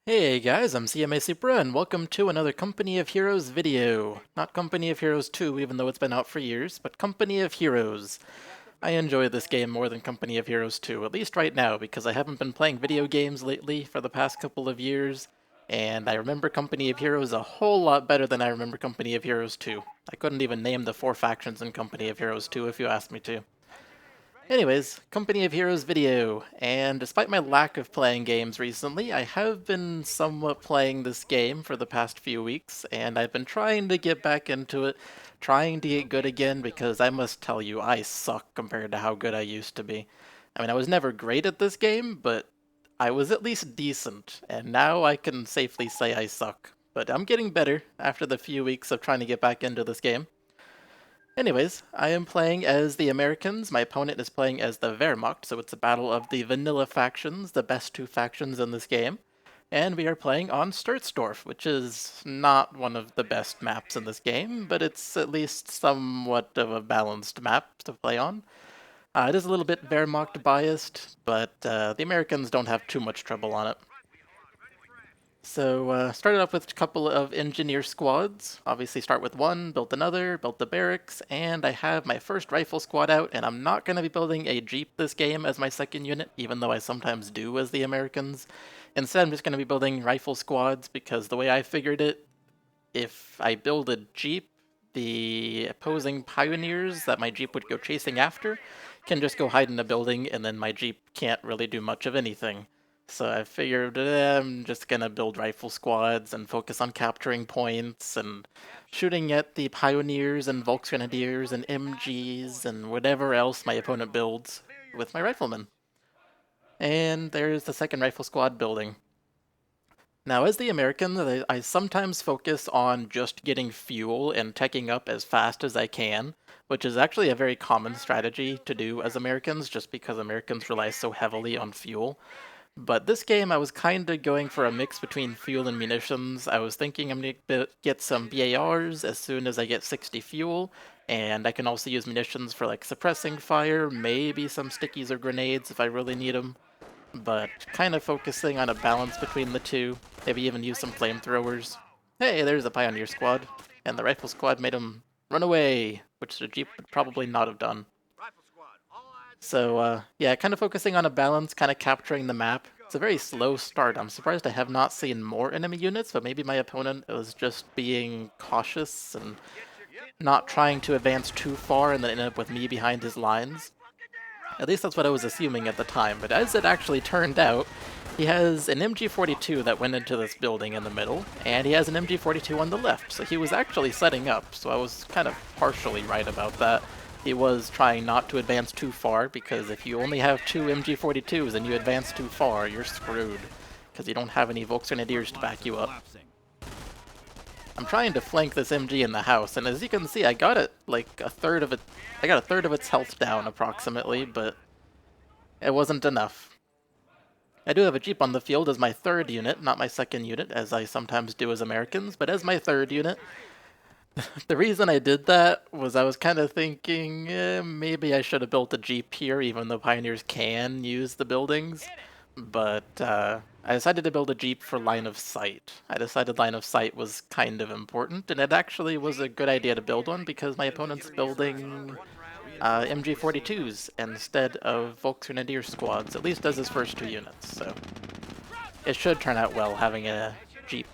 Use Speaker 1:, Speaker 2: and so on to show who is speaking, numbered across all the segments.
Speaker 1: Hey guys, I'm CMA Supra and welcome to another Company of Heroes video. Not Company of Heroes 2, even though it's been out for years, but Company of Heroes. I enjoy this game more than Company of Heroes 2, at least right now, because I haven't been playing video games lately for the past couple of years, and I remember Company of Heroes a whole lot better than I remember Company of Heroes 2. I couldn't even name the 4 factions in Company of Heroes 2 if you asked me to. Anyways, Company of Heroes video, and despite my lack of playing games recently, I have been somewhat playing this game for the past few weeks, and I've been trying to get back into it, trying to get good again, because I must tell you, I suck compared to how good I used to be. I mean, I was never great at this game, but I was at least decent, and now I can safely say I suck. But I'm getting better after the few weeks of trying to get back into this game. Anyways, I am playing as the Americans. My opponent is playing as the Wehrmacht, so it's a battle of the vanilla factions, the best 2 factions in this game. And we are playing on Sturzdorf, which is not one of the best maps in this game, but it's at least somewhat of a balanced map to play on. It is a little bit Wehrmacht biased, but the Americans don't have too much trouble on it. So started off with a couple of engineer squads. Obviously start with one, built another, built the barracks, and I have my first rifle squad out, and I'm not going to be building a jeep this game as my second unit, even though I sometimes do as the Americans. Instead, I'm just going to be building rifle squads because the way I figured it, if I build a jeep, the opposing pioneers that my jeep would go chasing after can just go hide in a building, and then my jeep can't really do much of anything. So I figured I'm just gonna build rifle squads and focus on capturing points and shooting at the pioneers and Volksgrenadiers and MGs and whatever else my opponent builds with my riflemen. And there's the second rifle squad building. Now, as the American, I sometimes focus on just getting fuel and teching up as fast as I can, which is actually a very common strategy to do as Americans, just because Americans rely so heavily on fuel. But this game, I was kind of going for a mix between fuel and munitions. I was thinking I'm going to get some BARs as soon as I get 60 fuel, and I can also use munitions for like suppressing fire, maybe some stickies or grenades if I really need them, but kind of focusing on a balance between the two. Maybe even use some flamethrowers. Hey, there's the Pioneer Squad, and the Rifle Squad made him run away, which the Jeep would probably not have done. So, yeah, kind of focusing on a balance, kind of capturing the map. It's a very slow start. I'm surprised I have not seen more enemy units, but maybe my opponent was just being cautious and not trying to advance too far and then end up with me behind his lines. At least that's what I was assuming at the time, but as it actually turned out, he has an MG42 that went into this building in the middle, and he has an MG42 on the left, so he was actually setting up, so I was kind of partially right about that. He was trying not to advance too far, because if you only have 2 MG42s and you advance too far, you're screwed, because you don't have any Volksgrenadiers to back you up. I'm trying to flank this MG in the house, and as you can see, I got it like a third of it. I got a third of its health down approximately, but it wasn't enough. I do have a Jeep on the field as my third unit, not my second unit, as I sometimes do as Americans, but as my third unit. The reason I did that was I was kind of thinking maybe I should have built a Jeep here, even though Pioneers can use the buildings. But I decided to build a Jeep for line of sight. I decided line of sight was kind of important, and it actually was a good idea to build one because my opponent's building MG42s instead of Volksgrenadier squads, at least as his first 2 units, so it should turn out well having a Jeep.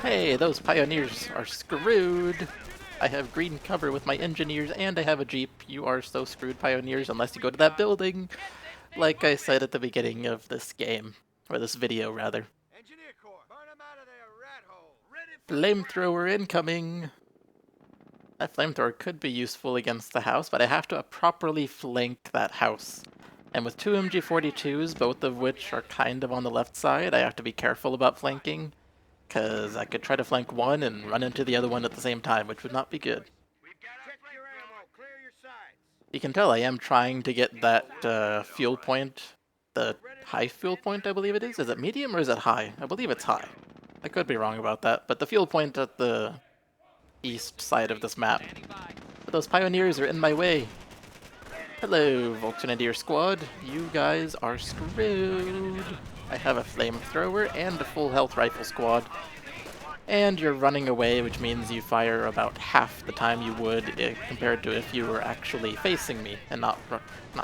Speaker 1: Hey, those pioneers are screwed! I have green cover with my engineers and I have a Jeep. You are so screwed, pioneers, unless you go to that building, like I said at the beginning of this game, or this video rather. Flamethrower incoming! That flamethrower could be useful against the house, but I have to properly flank that house. And with 2 MG42s, both of which are kind of on the left side, I have to be careful about flanking, because I could try to flank one and run into the other one at the same time, which would not be good. You can tell I am trying to get that fuel point, the high fuel point I believe it is. Is it medium or is it high? I believe it's high. I could be wrong about that, but the fuel point at the east side of this map. But those pioneers are in my way. Hello, Volksgrenadier squad. You guys are screwed. I have a flamethrower, and a full health rifle squad. And you're running away, which means you fire about half the time you would compared to if you were actually facing me and not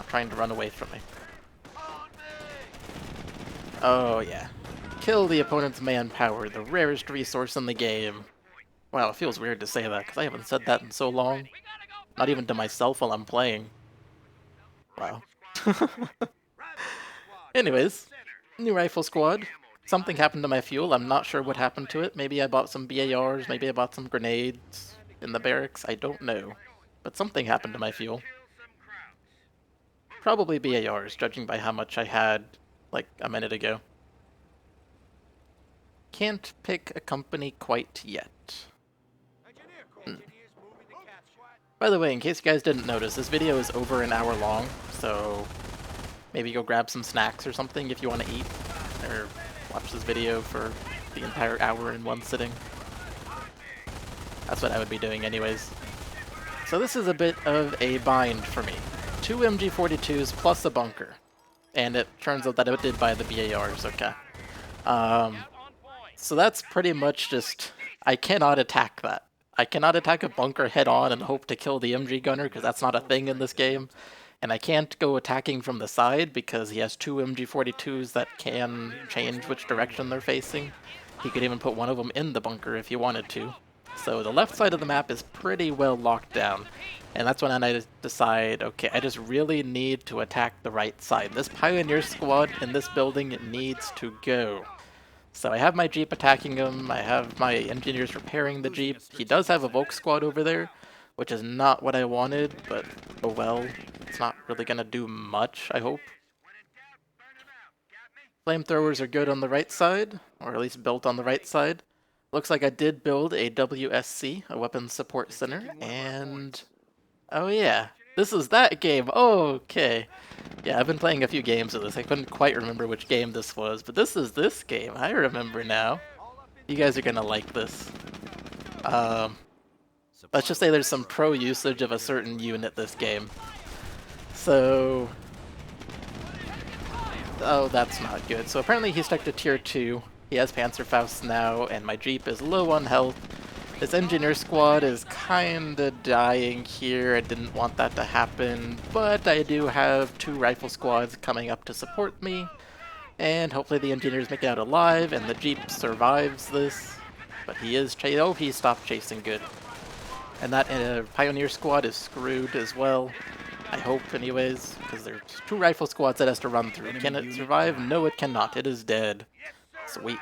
Speaker 1: trying to run away from me. Oh yeah. Kill the opponent's manpower, the rarest resource in the game. Wow, it feels weird to say that, because I haven't said that in so long. Not even to myself while I'm playing. Wow. Anyways, new rifle squad. Something happened to my fuel. I'm not sure what happened to it. Maybe I bought some BARs, maybe I bought some grenades in the barracks. I don't know. But something happened to my fuel. Probably BARs, judging by how much I had, like, a minute ago. Can't pick a company quite yet. By the way, in case you guys didn't notice, this video is over an hour long, so maybe go grab some snacks or something if you want to eat, or watch this video for the entire hour in one sitting. That's what I would be doing anyways. So this is a bit of a bind for me. 2 MG42s plus a bunker. And it turns out that I did buy the BARs, okay. So that's pretty much just... I cannot attack that. I cannot attack a bunker head-on and hope to kill the MG gunner, because that's not a thing in this game. And I can't go attacking from the side, because he has 2 MG42s that can change which direction they're facing. He could even put one of them in the bunker if he wanted to. So the left side of the map is pretty well locked down. And that's when I decide, okay, I just really need to attack the right side. This Pioneer squad in this building needs to go. So I have my Jeep attacking him, I have my engineers repairing the Jeep. He does have a Volk squad over there, which is not what I wanted, but oh well. It's not really gonna do much, I hope. Flamethrowers are good on the right side, or at least built on the right side. Looks like I did build a WSC, a Weapons Support Center, and... oh yeah, this is that game! Oh, okay. Yeah, I've been playing a few games of this. I couldn't quite remember which game this was, but this is this game. I remember now. You guys are gonna like this. Let's just say there's some pro usage of a certain unit this game. So... oh, that's not good. So apparently he's stuck to tier 2. He has Panzerfaust now, and my Jeep is low on health. This engineer squad is kinda dying here. I didn't want that to happen, but I do have 2 rifle squads coming up to support me, and hopefully the engineers make it out alive, and the Jeep survives this. But he is oh, he stopped chasing, good. And that Pioneer squad is screwed as well. I hope, anyways, because there's 2 rifle squads it has to run through. Can it survive? No, it cannot. It is dead. Sweet.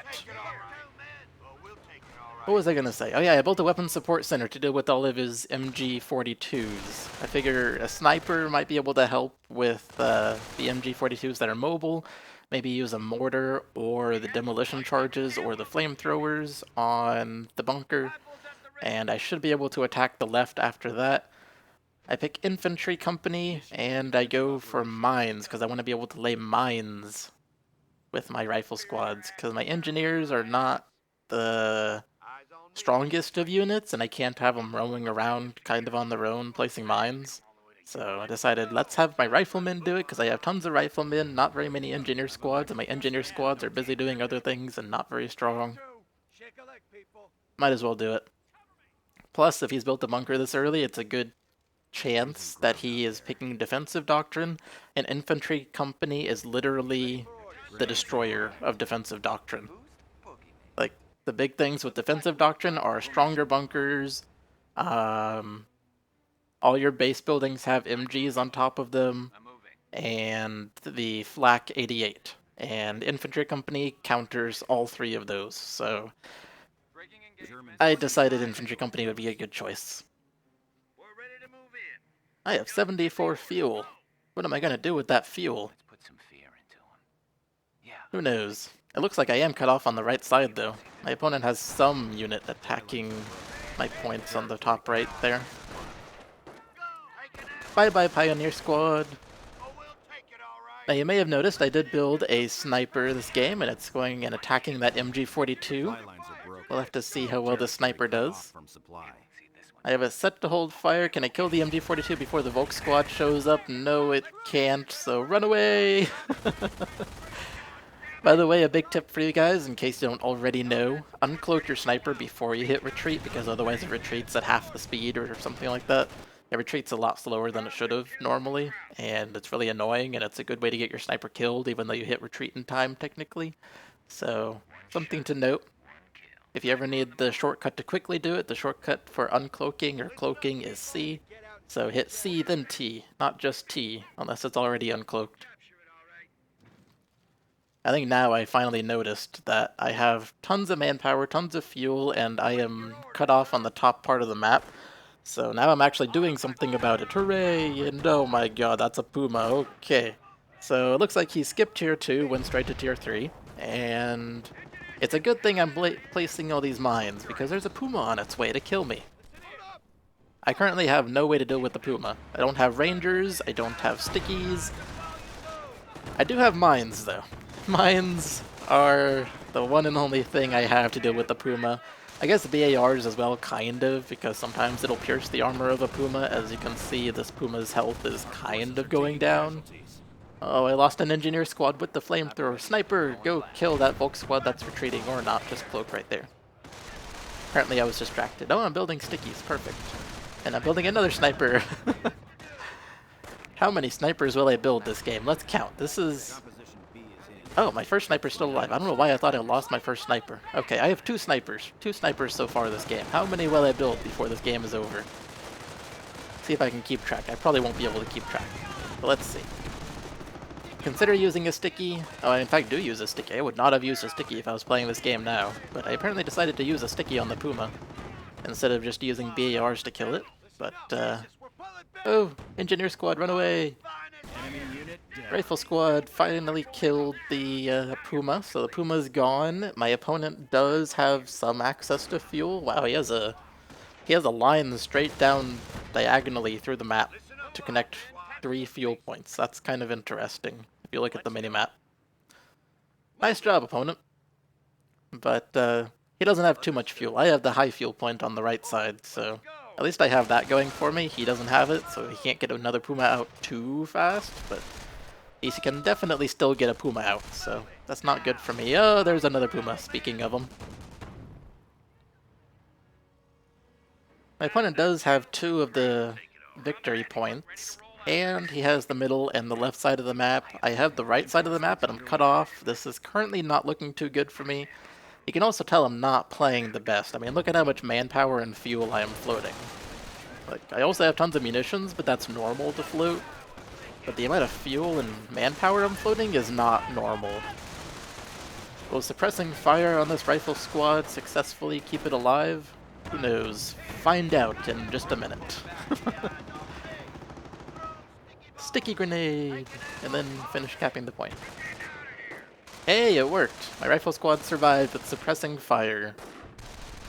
Speaker 1: What was I gonna say? Oh yeah, I built a weapons support center to deal with all of his MG42s. I figure a sniper might be able to help with the MG42s that are mobile. Maybe use a mortar or the demolition charges or the flamethrowers on the bunker. And I should be able to attack the left after that. I pick infantry company and I go for mines because I want to be able to lay mines with my rifle squads, because my engineers are not the strongest of units, and I can't have them roaming around kind of on their own placing mines. So I decided, let's have my riflemen do it, because I have tons of riflemen, not very many engineer squads, and my engineer squads are busy doing other things and not very strong. Might as well do it. Plus, if he's built a bunker this early, it's a good chance that he is picking defensive doctrine. An infantry company is literally the destroyer of defensive doctrine. Like, the big things with defensive doctrine are stronger bunkers, all your base buildings have MGs on top of them, and the Flak 88. And infantry company counters all 3 of those, so I decided infantry company would be a good choice. I have 74 fuel. What am I gonna do with that fuel? Who knows? It looks like I am cut off on the right side, though. My opponent has some unit attacking my points on the top right there. Bye-bye, Pioneer Squad! Now, you may have noticed I did build a sniper this game, and it's going and attacking that MG42. We'll have to see how well the sniper does. I have it set to hold fire. Can I kill the MG42 before the Volk squad shows up? No, it can't, so run away! By the way, a big tip for you guys, in case you don't already know, uncloak your sniper before you hit retreat, because otherwise it retreats at half the speed or something like that. It retreats a lot slower than it should have normally, and it's really annoying, and it's a good way to get your sniper killed, even though you hit retreat in time, technically. So, something to note. If you ever need the shortcut to quickly do it, the shortcut for uncloaking or cloaking is C. So hit C, then T, not just T, unless it's already uncloaked. I think now I finally noticed that I have tons of manpower, tons of fuel, and I am cut off on the top part of the map. So now I'm actually doing something about it. Hooray! And oh my god, that's a Puma. Okay. So it looks like he skipped tier 2, went straight to tier 3, and it's a good thing I'm placing all these mines, because there's a Puma on its way to kill me. I currently have no way to deal with the Puma. I don't have rangers, I don't have stickies. I do have mines, though. Mines are the one and only thing I have to deal with the Puma. I guess BARs as well, kind of, because sometimes it'll pierce the armor of a Puma. As you can see, this Puma's health is kind of going down. Oh, I lost an engineer squad with the flamethrower. Sniper, go kill that Volk squad that's retreating, or not, just cloak right there. Apparently I was distracted. Oh, I'm building stickies, perfect. And I'm building another sniper. How many snipers will I build this game? Let's count. This is... Oh, my first sniper's still alive. I don't know why I thought I lost my first sniper. Okay, I have two snipers. Two snipers so far this game. How many will I build before this game is over? See if I can keep track. I probably won't be able to keep track. But let's see. Consider using a sticky. Oh, I in fact do use a sticky. I would not have used a sticky if I was playing this game now. But I apparently decided to use a sticky on the Puma instead of just using BARs to kill it. But, oh, engineer squad, run away! Rifle squad finally killed the Puma, so the Puma's gone. My opponent does have some access to fuel. Wow, he has a line straight down diagonally through the map to connect 3 fuel points. That's kind of interesting if you look at the minimap. Nice job, opponent. But he doesn't have too much fuel. I have the high fuel point on the right side, so at least I have that going for me. He doesn't have it, so he can't get another Puma out too fast, but he can definitely still get a Puma out, so that's not good for me. Oh, there's another Puma, speaking of them. My opponent does have 2 of the victory points, and he has the middle and the left side of the map. I have the right side of the map, but I'm cut off. This is currently not looking too good for me. You can also tell I'm not playing the best. I mean, look at how much manpower and fuel I am floating. Like, I also have tons of munitions, but that's normal to float. But the amount of fuel and manpower I'm floating is not normal. Will suppressing fire on this rifle squad successfully keep it alive? Who knows? Find out in just a minute. Sticky grenade! And then finish capping the point. Hey, it worked! My rifle squad survived with suppressing fire.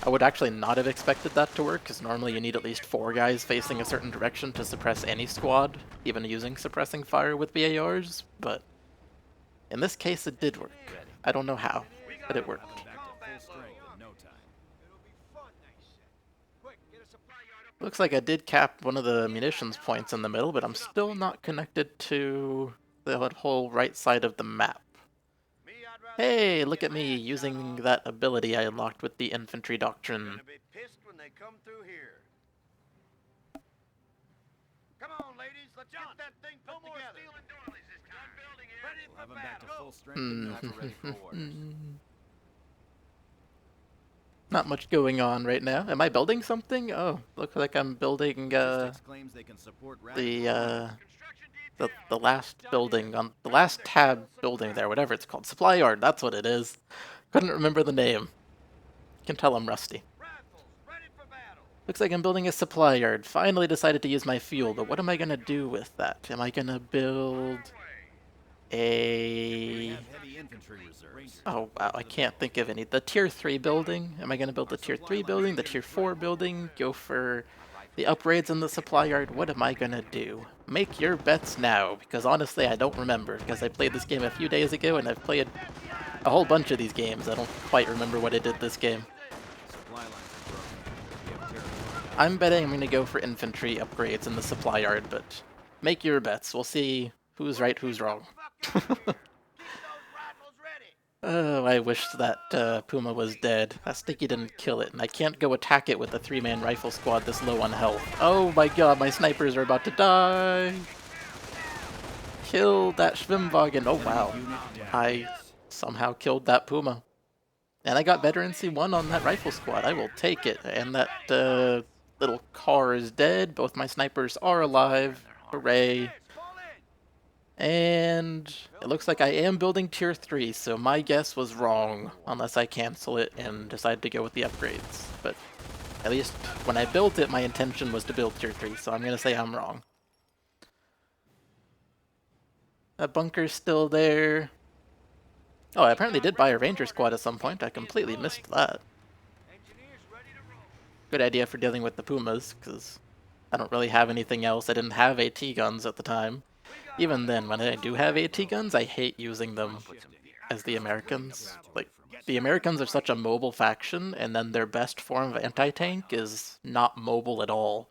Speaker 1: I would actually not have expected that to work, because normally you need at least 4 guys facing a certain direction to suppress any squad, even using suppressing fire with BARs, but in this case it did work. I don't know how, but it worked. Looks like I did cap one of the munitions points in the middle, but I'm still not connected to the whole right side of the map. Hey, look at me using that ability I unlocked with the infantry doctrine. Come on, ladies, let's get that thing put together. Ready for battle. Not much going on right now. Am I building something? Oh, looks like I'm building the last building on the last tab building there, whatever it's called. Supply yard, that's what it is. Couldn't remember the name. You can tell I'm rusty. Looks like I'm building a supply yard. Finally decided to use my fuel, but what am I gonna do with that? Am I gonna build a... Oh wow, I can't think of any. The tier 3 building? Am I gonna build the tier 3 building, the tier 4 building, go for the upgrades in the supply yard? What am I gonna do? Make your bets now, because honestly I don't remember, because I played this game a few days ago and I've played a whole bunch of these games. I don't quite remember what I did this game. I'm betting I'm gonna go for infantry upgrades in the supply yard, but make your bets. We'll see who's right, who's wrong. Oh, I wish that Puma was dead. That sticky didn't kill it, and I can't go attack it with a three-man rifle squad this low on health. Oh my god, my snipers are about to die! Kill that Schwimmwagen! Oh wow, I somehow killed that Puma. And I got veteran C1 on that rifle squad. I will take it. And that little car is dead. Both my snipers are alive. Hooray. And it looks like I am building tier 3, so my guess was wrong, unless I cancel it and decide to go with the upgrades. But at least when I built it, my intention was to build tier 3, so I'm going to say I'm wrong. That bunker's still there. Oh, I apparently did buy a ranger squad at some point. I completely missed that. Good idea for dealing with the Pumas, because I don't really have anything else. I didn't have AT guns at the time. Even then, when I do have AT guns, I hate using them as the Americans. Like, the Americans are such a mobile faction, and then their best form of anti-tank is not mobile at all.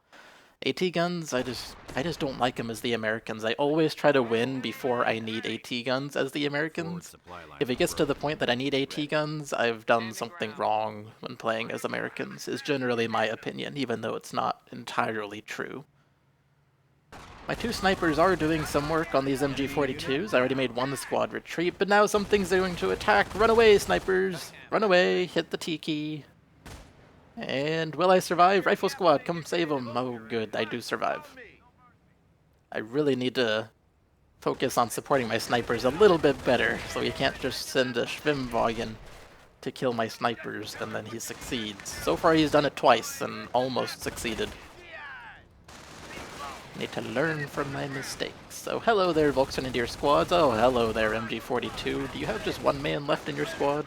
Speaker 1: AT guns, I just don't like them as the Americans. I always try to win before I need AT guns as the Americans. If it gets to the point that I need AT guns, I've done something wrong when playing as Americans, is generally my opinion, even though it's not entirely true. My two snipers are doing some work on these MG42s. I already made one squad retreat, but now something's going to attack. Run away, snipers! Run away, hit the T key. And will I survive? Rifle squad, come save him. Oh good, I do survive. I really need to focus on supporting my snipers a little bit better, so he can't just send a Schwimmwagen to kill my snipers and then he succeeds. So far he's done it twice and almost succeeded. Need to learn from my mistakes. So hello there, Volksgrenadier squads. Oh, hello there, MG42. Do you have just one man left in your squad?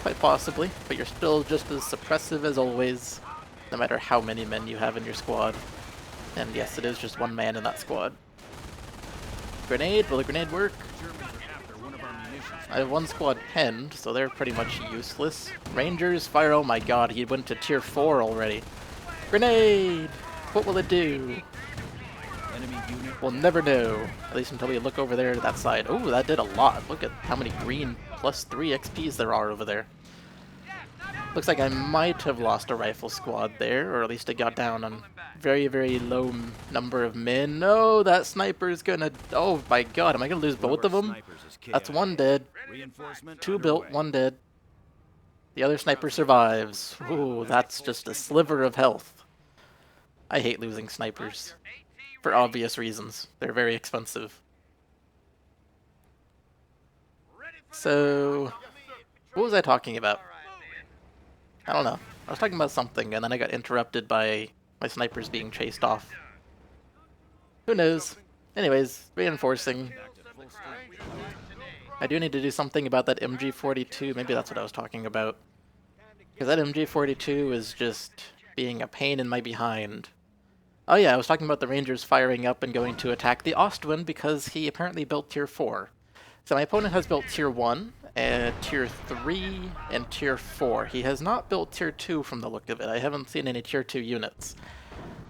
Speaker 1: Quite possibly, but you're still just as suppressive as always, no matter how many men you have in your squad. And yes, it is just one man in that squad. Grenade? Will a grenade work? I have one squad penned, so they're pretty much useless. Rangers, fire, oh my god, he went to tier 4 already. Grenade! What will it do? We'll never know, at least until we look over there to that side. Oh, that did a lot. Look at how many green +3 XPs there are over there. Looks like I might have lost a rifle squad there, or at least it got down on very, very low number of men. No, that sniper's gonna... Oh my god, am I gonna lose both of them? That's one dead. Two built, one dead. The other sniper survives. Ooh, that's just a sliver of health. I hate losing snipers. For obvious reasons. They're very expensive. So, what was I talking about? I don't know. I was talking about something, and then I got interrupted by my snipers being chased off. Who knows? Anyways, reinforcing. I do need to do something about that MG42. Maybe that's what I was talking about. Because that MG42 is just being a pain in my behind. Oh yeah, I was talking about the Rangers firing up and going to attack the Ostwind because he apparently built tier 4. So my opponent has built tier 1, and tier 3, and tier 4. He has not built tier 2 from the look of it. I haven't seen any tier 2 units.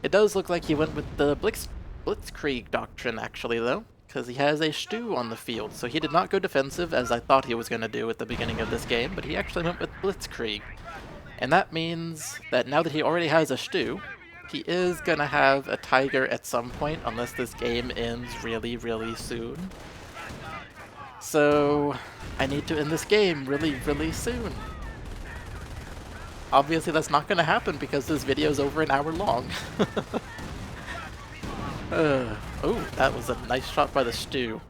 Speaker 1: It does look like he went with the Blitzkrieg doctrine actually though, because he has a Stu on the field. So he did not go defensive as I thought he was going to do at the beginning of this game, but he actually went with Blitzkrieg. And that means that now that he already has a Stu, he is gonna have a Tiger at some point, unless this game ends really, really soon. So, I need to end this game really, really soon. Obviously that's not gonna happen because this video is over an hour long. Oh, that was a nice shot by the Stu.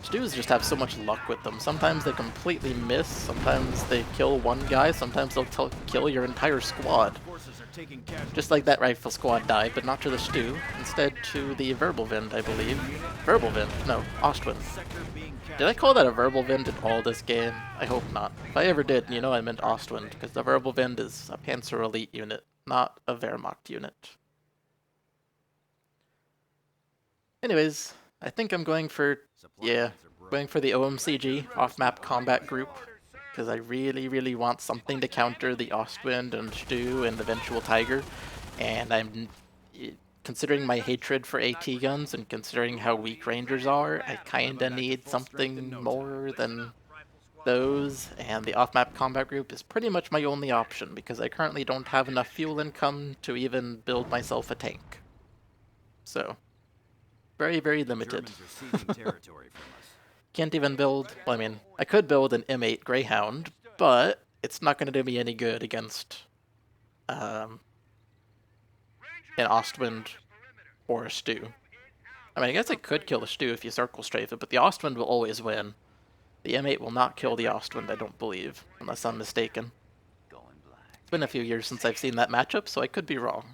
Speaker 1: Stews just have so much luck with them. Sometimes they completely miss, sometimes they kill one guy, sometimes they'll kill your entire squad. Just like that rifle squad died, but not to the Stu, instead to the Verbal-Wind, I believe. Verbal-Wind? No, Ostwind. Did I call that a Verbal-Wind in all this game? I hope not. If I ever did, you know I meant Ostwind, because the Verbal-Wind is a Panzer Elite unit, not a Wehrmacht unit. Anyways, I think I'm going for, going for the OMCG, off-map combat group, because I really, really want something to counter the Ostwind and Stu and eventual Tiger, and I'm considering my hatred for AT guns and considering how weak Rangers are, I kinda need something more than Those and the off-map combat group is pretty much my only option because I currently don't have enough fuel income to even build myself a tank. So, very, very limited. Can't even build, well, I mean, I could build an M8 Greyhound, but it's not going to do me any good against an Ostwind or a Stu. I mean, I guess I could kill a Stu if you circle strafe it, but the Ostwind will always win. The M8 will not kill the Ostwind, I don't believe, unless I'm mistaken. It's been a few years since I've seen that matchup, so I could be wrong.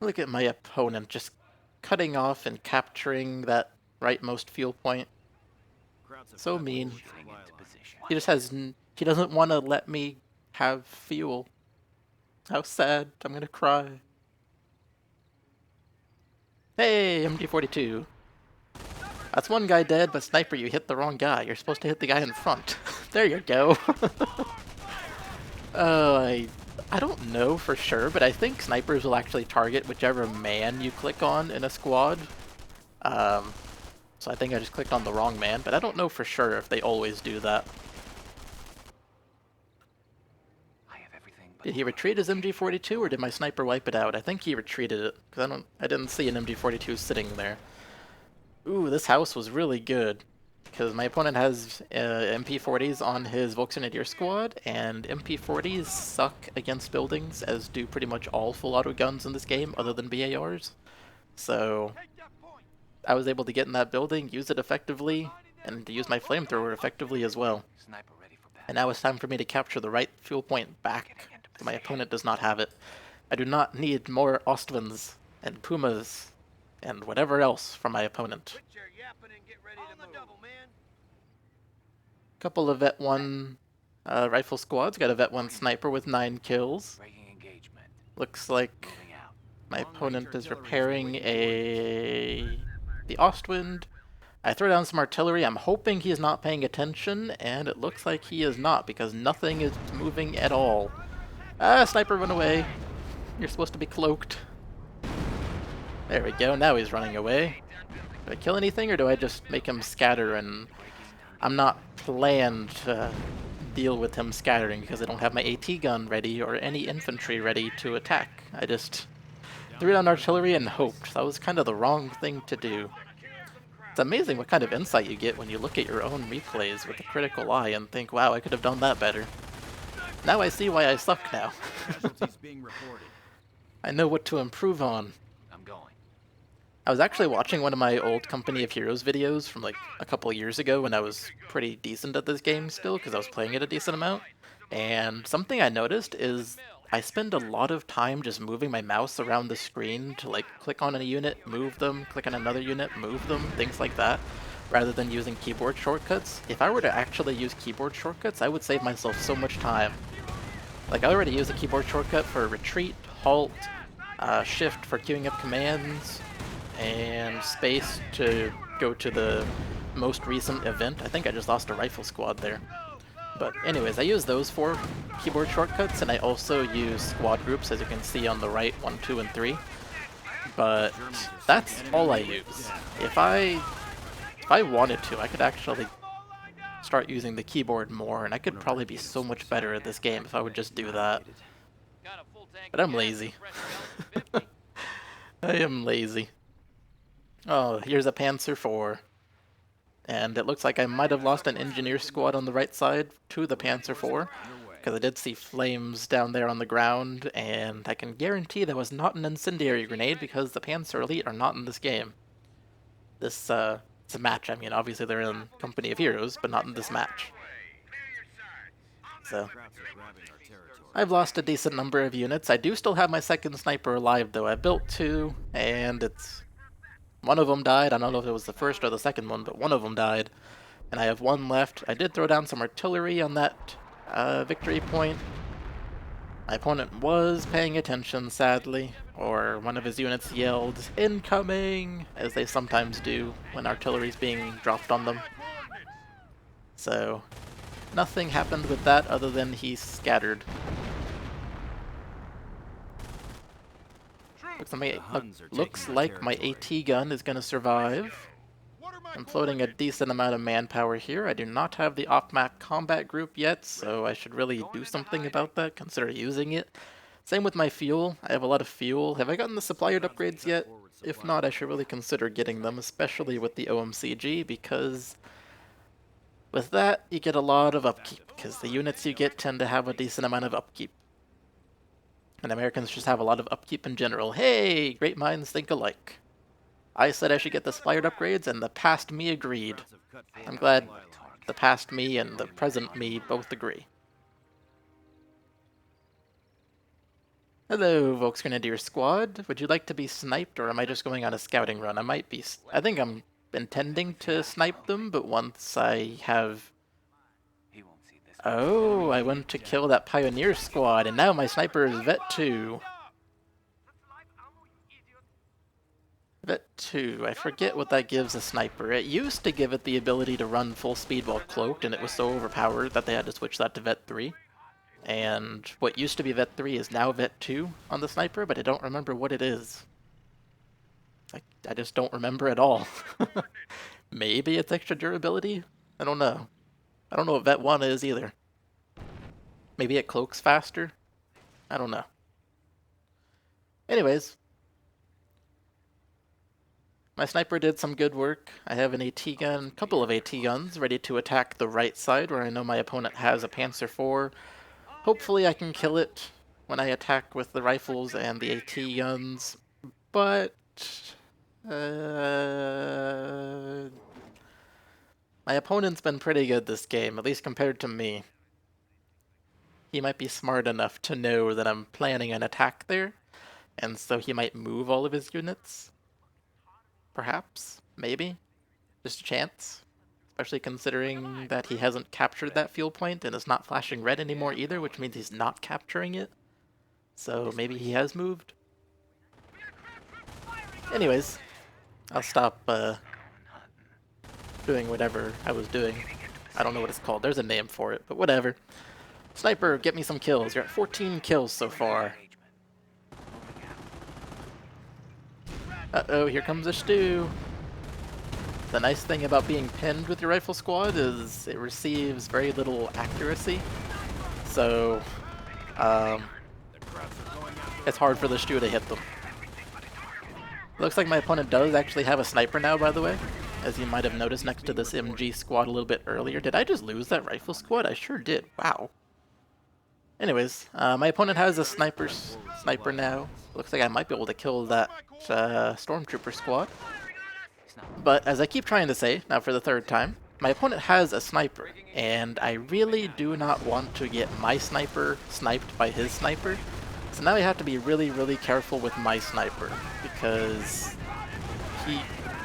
Speaker 1: Look at my opponent just cutting off and capturing that rightmost fuel point. So mean. He just has... he doesn't want to let me have fuel. How sad. I'm gonna cry. Hey, MG42. That's one guy dead, but Sniper, you hit the wrong guy. You're supposed to hit the guy in front. There you go. I don't know for sure, but I think snipers will actually target whichever man you click on in a squad. So I think I just clicked on the wrong man, but I don't know for sure if they always do that. Did he retreat his MG42 or did my sniper wipe it out? I think he retreated it, because I didn't see an MG42 sitting there. Ooh, this house was really good, because my opponent has MP40s on his Volksgrenadier squad, and MP40s suck against buildings, as do pretty much all full auto guns in this game, other than BARs. So I was able to get in that building, use it effectively, and to use my flamethrower effectively as well. And now it's time for me to capture the right fuel point back. My opponent does not have it. I do not need more Ostwinds and Pumas and whatever else from my opponent. Couple of Vet 1 rifle squads. Got a Vet 1 sniper with 9 kills. Looks like my opponent is repairing the Ostwind. I throw down some artillery. I'm hoping he's not paying attention, and it looks like he is not because nothing is moving at all. Ah, sniper, run away. You're supposed to be cloaked. There we go, now he's running away. Do I kill anything, or do I just make him scatter? And I'm not planned to deal with him scattering because I don't have my AT gun ready or any infantry ready to attack. I just threw down artillery and hoped. That was kind of the wrong thing to do. It's amazing what kind of insight you get when you look at your own replays with a critical eye and think, wow, I could have done that better. Now I see why I suck now. I know what to improve on. I was actually watching one of my old Company of Heroes videos from like a couple of years ago when I was pretty decent at this game still, because I was playing it a decent amount. And something I noticed is I spend a lot of time just moving my mouse around the screen to like click on a unit, move them, click on another unit, move them, things like that, rather than using keyboard shortcuts. If I were to actually use keyboard shortcuts, I would save myself so much time. Like, I already use a keyboard shortcut for retreat, halt, shift for queuing up commands, and space to go to the most recent event. I think I just lost a rifle squad there. But anyways, I use those 4 keyboard shortcuts, and I also use squad groups, as you can see on the right, 1, 2, and 3. But that's all I use. If I wanted to, I could actually start using the keyboard more, and I could probably be so much better at this game if I would just do that. But I'm lazy. I am lazy. Oh, here's a Panzer IV. And it looks like I might have lost an engineer squad on the right side to the Panzer IV, because I did see flames down there on the ground, and I can guarantee that was not an incendiary grenade because the Panzer Elite are not in this game. This, it's a match, I mean, obviously they're in Company of Heroes, but not in this match. So, I've lost a decent number of units. I do still have my second sniper alive, though. I built 2, and one of them died. I don't know if it was the first or the second one, but one of them died. And I have 1 left. I did throw down some artillery on that victory point. My opponent was paying attention, sadly, or one of his units yelled, "Incoming!" as they sometimes do when artillery's being dropped on them. So, nothing happened with that other than he scattered. Looks like my AT gun is gonna survive. I'm floating a decent amount of manpower here. I do not have the off-map combat group yet, so I should really do something about that, consider using it. Same with my fuel. I have a lot of fuel. Have I gotten the supplier upgrades yet? If not, I should really consider getting them, especially with the OMCG, because with that, you get a lot of upkeep, because the units you get tend to have a decent amount of upkeep. And Americans just have a lot of upkeep in general. Hey, great minds think alike. I said I should get the supplier upgrades, and the past me agreed. I'm glad the past me and the present me both agree. Hello, Volksgrenadier Squad. Would you like to be sniped, or am I just going on a scouting run? I think I'm intending to snipe them, but once I have... Oh, I went to kill that Pioneer Squad, and now my sniper is Vet 2. Vet 2, I forget what that gives a sniper. It used to give it the ability to run full speed while cloaked, and it was so overpowered that they had to switch that to Vet 3. And what used to be Vet 3 is now Vet 2 on the sniper, but I don't remember what it is. I just don't remember at all. Maybe it's extra durability? I don't know. I don't know what Vet 1 is either. Maybe it cloaks faster? I don't know. Anyways. My sniper did some good work. I have an AT gun, a couple of AT guns, ready to attack the right side where I know my opponent has a Panzer IV. Hopefully I can kill it when I attack with the rifles and the AT guns, but... my opponent's been pretty good this game, at least compared to me. He might be smart enough to know that I'm planning an attack there, and so he might move all of his units. Perhaps? Maybe? Just a chance? Especially considering that he hasn't captured that fuel point and is not flashing red anymore either, which means he's not capturing it. So maybe he has moved. Anyways, I'll stop doing whatever I was doing. I don't know what it's called. There's a name for it, but whatever. Sniper, get me some kills. You're at 14 kills so far. Uh-oh, here comes a stew. The nice thing about being pinned with your rifle squad is it receives very little accuracy. So, it's hard for the stew to hit them. Looks like my opponent does actually have a sniper now, by the way. As you might have noticed next to this MG squad a little bit earlier. Did I just lose that rifle squad? I sure did. Wow. Anyways, my opponent has a sniper now. Looks like I might be able to kill that stormtrooper squad. But as I keep trying to say, now for the third time, my opponent has a sniper, and I really do not want to get my sniper sniped by his sniper. So now I have to be really, really careful with my sniper, because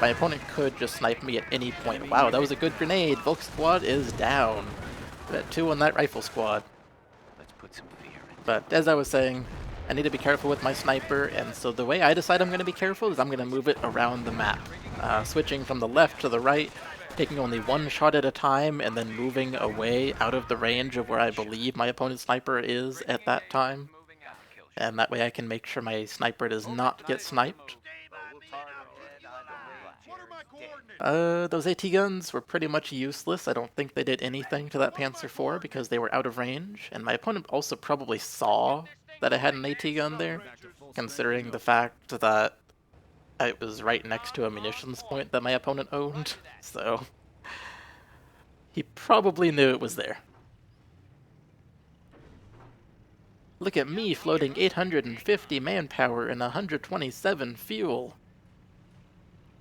Speaker 1: my opponent could just snipe me at any point. Wow, that was a good grenade. Volk squad is down. Got 2 on that rifle squad. But as I was saying, I need to be careful with my sniper, and so the way I decide I'm going to be careful is I'm going to move it around the map. Switching from the left to the right, taking only one shot at a time, and then moving away out of the range of where I believe my opponent's sniper is at that time. And that way I can make sure my sniper does not get sniped. Those AT guns were pretty much useless. I don't think they did anything to that Panzer IV because they were out of range, and my opponent also probably saw that I had an AT gun there, considering the fact that it was right next to a munitions point that my opponent owned, so he probably knew it was there. Look at me floating 850 manpower and 127 fuel.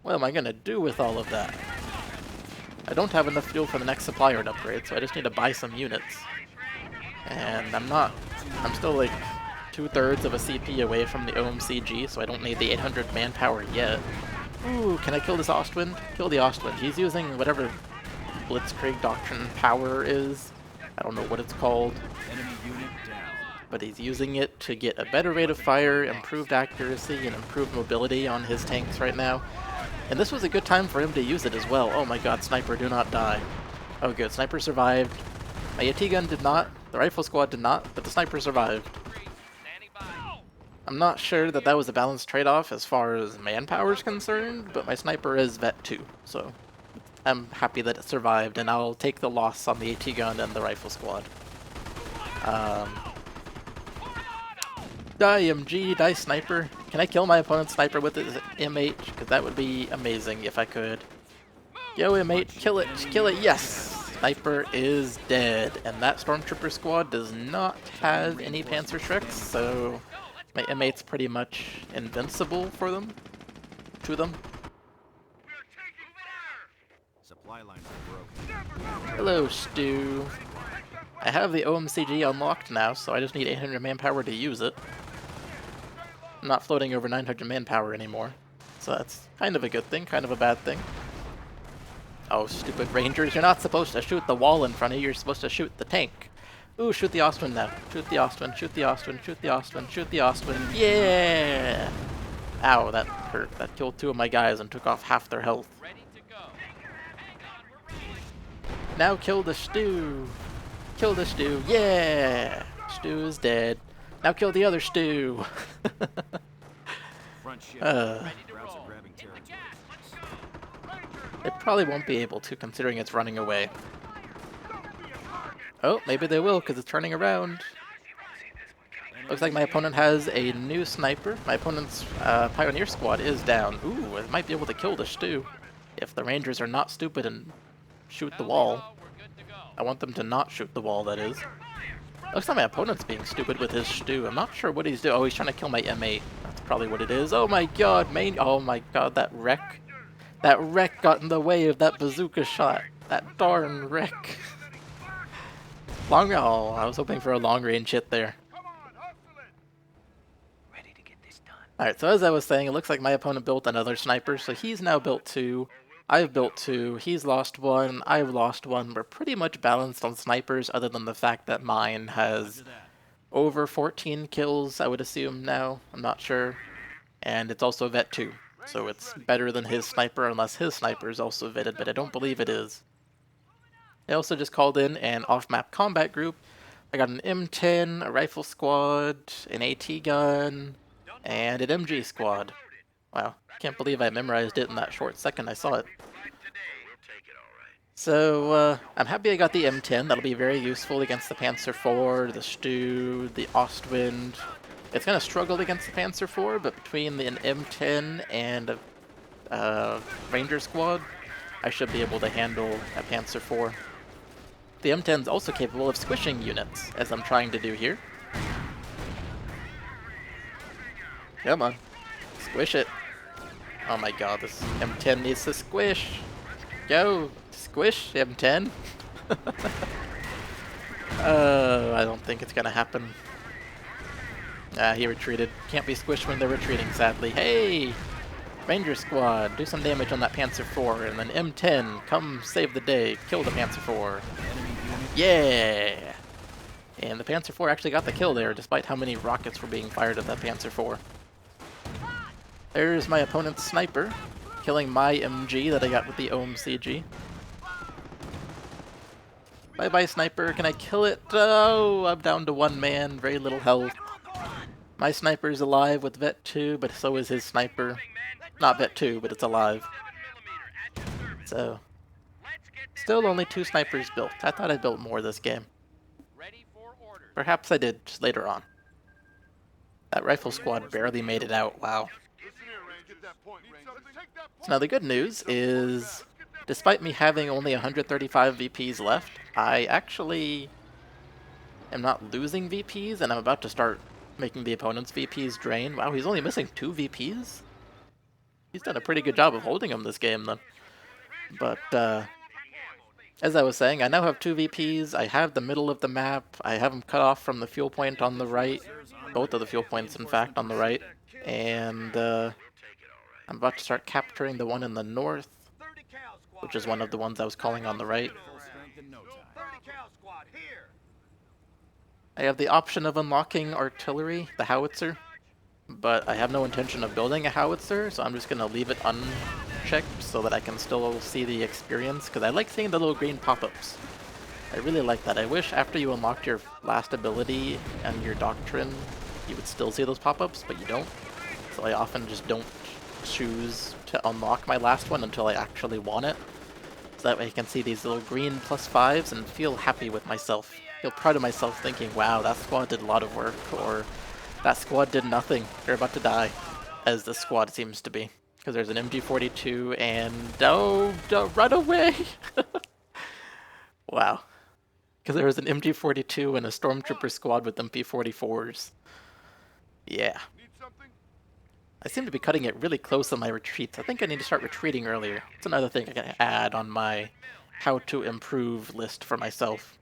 Speaker 1: What am I gonna do with all of that? I don't have enough fuel for the next supplier upgrade, so I just need to buy some units. And I'm still like 2/3 of a CP away from the OMCG, so I don't need the 800 manpower yet. Ooh, can I kill this Ostwind? Kill the Ostwind. He's using whatever Blitzkrieg Doctrine power is. I don't know what it's called. But he's using it to get a better rate of fire, improved accuracy, and improved mobility on his tanks right now. And this was a good time for him to use it as well. Oh my god, Sniper, do not die. Oh good, Sniper survived. My AT gun did not, the rifle squad did not, but the Sniper survived. I'm not sure that that was a balanced trade-off as far as manpower is concerned, but my Sniper is Vet 2, so I'm happy that it survived, and I'll take the loss on the AT gun and the rifle squad. Die MG, die sniper. Can I kill my opponent's sniper with his M8? Because that would be amazing if I could. Yo M8, kill it, yes! Sniper is dead, and that stormtrooper squad does not have any Panzer Shreks, so my M8's pretty much invincible for them, to them.
Speaker 2: Supply lines are broken.
Speaker 1: Hello, Stu. I have the OMCG unlocked now, so I just need 800 manpower to use it. I'm not floating over 900 manpower anymore, so that's kind of a good thing, kind of a bad thing. Oh, stupid Rangers, you're not supposed to shoot the wall in front of you, you're supposed to shoot the tank. Ooh, shoot the Ostwind now. Shoot the Ostwind, shoot the Ostwind, shoot the Ostwind, shoot the Ostwind. Yeah! Ow, that hurt. That killed 2 of my guys and took off half their health. Now kill the Stu! Kill the Stu, yeah! Stu is dead. Now kill the other Stu! It probably won't be able to, considering it's running away. Oh, maybe they will, because it's turning around. Looks like my opponent has a new sniper. My opponent's Pioneer squad is down. Ooh, it might be able to kill the Stu. If the Rangers are not stupid and shoot the wall. I want them to not shoot the wall, that is. Looks like my opponent's being stupid with his Stu. I'm not sure what he's doing. Oh, he's trying to kill my M8. That's probably what it is. Oh my god, oh my god, that wreck. That wreck got in the way of that bazooka shot. That darn wreck. Oh, I was hoping for a long-range hit there. Alright, so as I was saying, it looks like my opponent built another sniper, so he's now built 2. I've built 2, he's lost 1, I've lost 1. We're pretty much balanced on snipers, other than the fact that mine has over 14 kills, I would assume now. I'm not sure. And it's also Vet 2. So it's better than his sniper, unless his sniper is also vetted, but I don't believe it is. I also just called in an off-map combat group. I got an M10, a rifle squad, an AT gun, and an MG squad. Wow, can't believe I memorized it in that short second I saw it. So, I'm happy I got the M10. That'll be very useful against the Panzer IV, the Stu, the Ostwind. It's going to struggle against the Panzer IV, but between an M10 and a Ranger squad, I should be able to handle a Panzer IV. The M10 is also capable of squishing units, as I'm trying to do here. Come on. Squish it. Oh my god, this M10 needs to squish. Go! Squish, M10. I don't think it's going to happen. He retreated. Can't be squished when they're retreating, sadly. Hey! Ranger squad, do some damage on that Panzer IV, and then M10, come save the day, kill the Panzer IV. Yeah! And the Panzer IV actually got the kill there, despite how many rockets were being fired at that Panzer IV. There's my opponent's sniper, killing my MG that I got with the OMCG. Bye-bye, sniper, can I kill it? Oh, I'm down to 1 man, very little health. My sniper's alive with Vet 2, but so is his sniper. Not Vet 2, but it's alive. So, still only 2 snipers built. I thought I built more this game. Perhaps I did, just later on. That rifle squad barely made it out, wow. So now the good news is, despite me having only 135 VPs left, I actually am not losing VPs, and I'm about to start making the opponent's VPs drain. Wow, he's only missing 2 VPs? He's done a pretty good job of holding them this game, then. But, as I was saying, I now have 2 VPs, I have the middle of the map, I have them cut off from the fuel point on the right, both of the fuel points, in fact, on the right, and, I'm about to start capturing the one in the north, which is one of the ones I was calling on the right. I have the option of unlocking artillery, the howitzer, but I have no intention of building a howitzer, so I'm just going to leave it unchecked so that I can still see the experience, because I like seeing the little green pop-ups. I really like that. I wish after you unlocked your last ability and your doctrine, you would still see those pop-ups, but you don't. So I often just don't choose to unlock my last one until I actually want it. So that way I can see these little green +5s and feel happy with myself. Feel proud of myself thinking, wow, that squad did a lot of work, or that squad did nothing. They're about to die, as this squad seems to be. Because there's an MG42 and... oh, run away! Wow. Because there was an MG42 and a Stormtrooper squad with MP44s. Yeah. I seem to be cutting it really close on my retreats. I think I need to start retreating earlier. It's another thing I can add on my how to improve list for myself.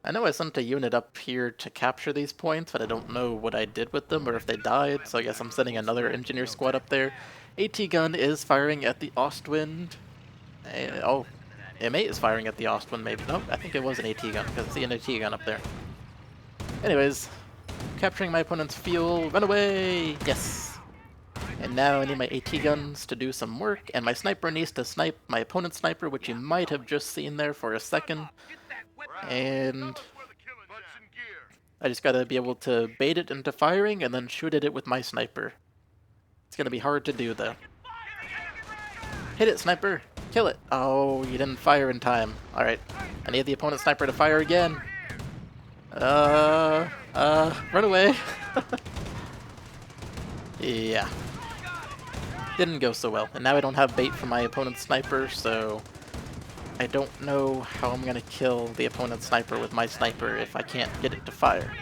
Speaker 1: I know I sent a unit up here to capture these points, but I don't know what I did with them or if they died, so I guess I'm sending another engineer squad up there. AT gun is firing at the Ostwind. Oh, M8 is firing at the Ostwind, maybe. No, I think it was an AT gun, because I see an AT gun up there. Anyways, capturing my opponent's fuel. Run away! Yes! And now I need my AT guns to do some work, and my sniper needs to snipe my opponent's sniper, which you might have just seen there for a second. And I just gotta be able to bait it into firing and then shoot at it with my sniper. It's gonna be hard to do, though. Hit it, sniper! Kill it! Oh, you didn't fire in time. Alright. I need the opponent's sniper to fire again. Run away! Yeah. Didn't go so well. And now I don't have bait for my opponent's sniper, so... I don't know how I'm gonna kill the opponent's sniper with my sniper if I can't get it to fire.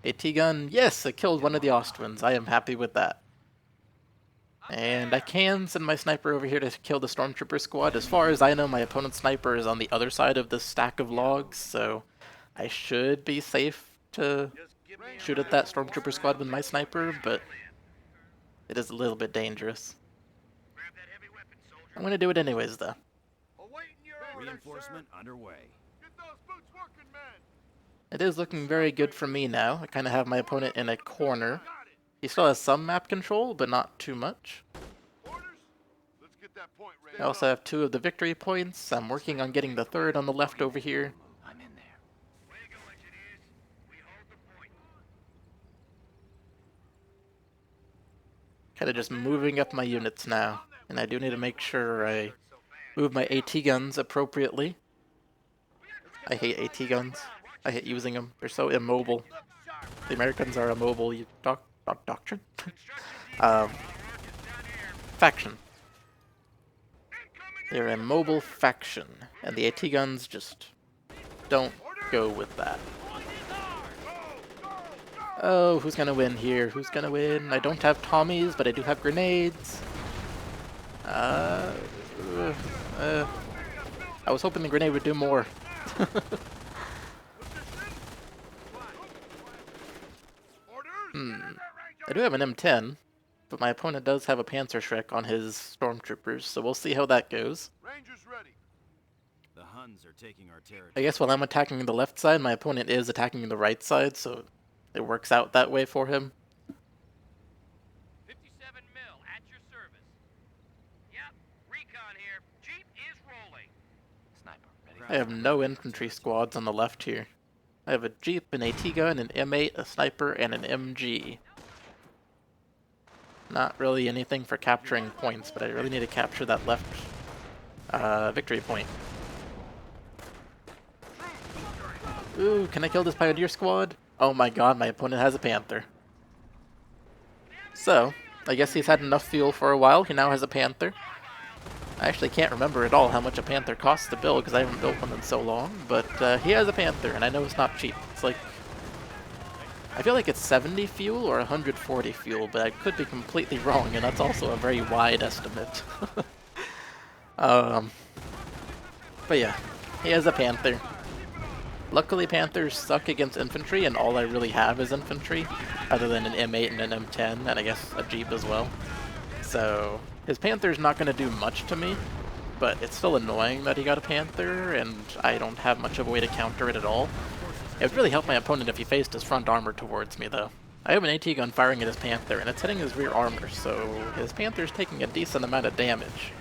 Speaker 1: AT gun, yes, it killed one of the Ostwinds. I am happy with that. And I can send my sniper over here to kill the Stormtrooper squad. As far as I know, my opponent's sniper is on the other side of this stack of logs, so I should be safe to shoot at that Stormtrooper squad with my sniper, but it is a little bit dangerous. I'm gonna do it anyways, though.
Speaker 2: Reinforcement underway.
Speaker 1: It is looking very good for me now. I kind of have my opponent in a corner. He still has some map control, but not too much. I also have 2 of the victory points. I'm working on getting the 3rd on the left over here.
Speaker 2: I'm in there.
Speaker 1: Kind of just moving up my units now. And I do need to make sure I move my AT guns appropriately. I hate AT guns. I hate using them. They're so immobile. The Americans are immobile. Doctrine? Faction. They're a mobile faction, and the AT guns just don't go with that. Oh, who's gonna win here? Who's gonna win? I don't have Tommies, but I do have grenades. I was hoping the grenade would do more. I do have an M10, but my opponent does have a Panzerschreck on his Stormtroopers, so we'll see how that goes.
Speaker 2: The Huns are taking our territory.
Speaker 1: I guess while I'm attacking the left side, my opponent is attacking the right side, so it works out that way for him.
Speaker 3: 57 mil at your service. Yep, recon here. Jeep is rolling.
Speaker 2: Sniper, ready.
Speaker 1: I have no infantry squads on the left here. I have a Jeep, an AT gun, an M8, a sniper, and an MG. Not really anything for capturing points, but I really need to capture that left victory point. Ooh, can I kill this Pioneer squad? Oh my god, my opponent has a Panther. So, I guess he's had enough fuel for a while. He now has a Panther. I actually can't remember at all how much a Panther costs to build because I haven't built one in so long, but he has a Panther, and I know it's not cheap. It's like, I feel like it's 70 fuel or 140 fuel, but I could be completely wrong, and that's also a very wide estimate. But yeah, he has a Panther. Luckily, Panthers suck against infantry, and all I really have is infantry, other than an M8 and an M10, and I guess a Jeep as well. So his Panther's not going to do much to me, but it's still annoying that he got a Panther, and I don't have much of a way to counter it at all. It would really help my opponent if he faced his front armor towards me, though. I have an AT gun firing at his Panther, and it's hitting his rear armor, so his Panther's taking a decent amount of damage.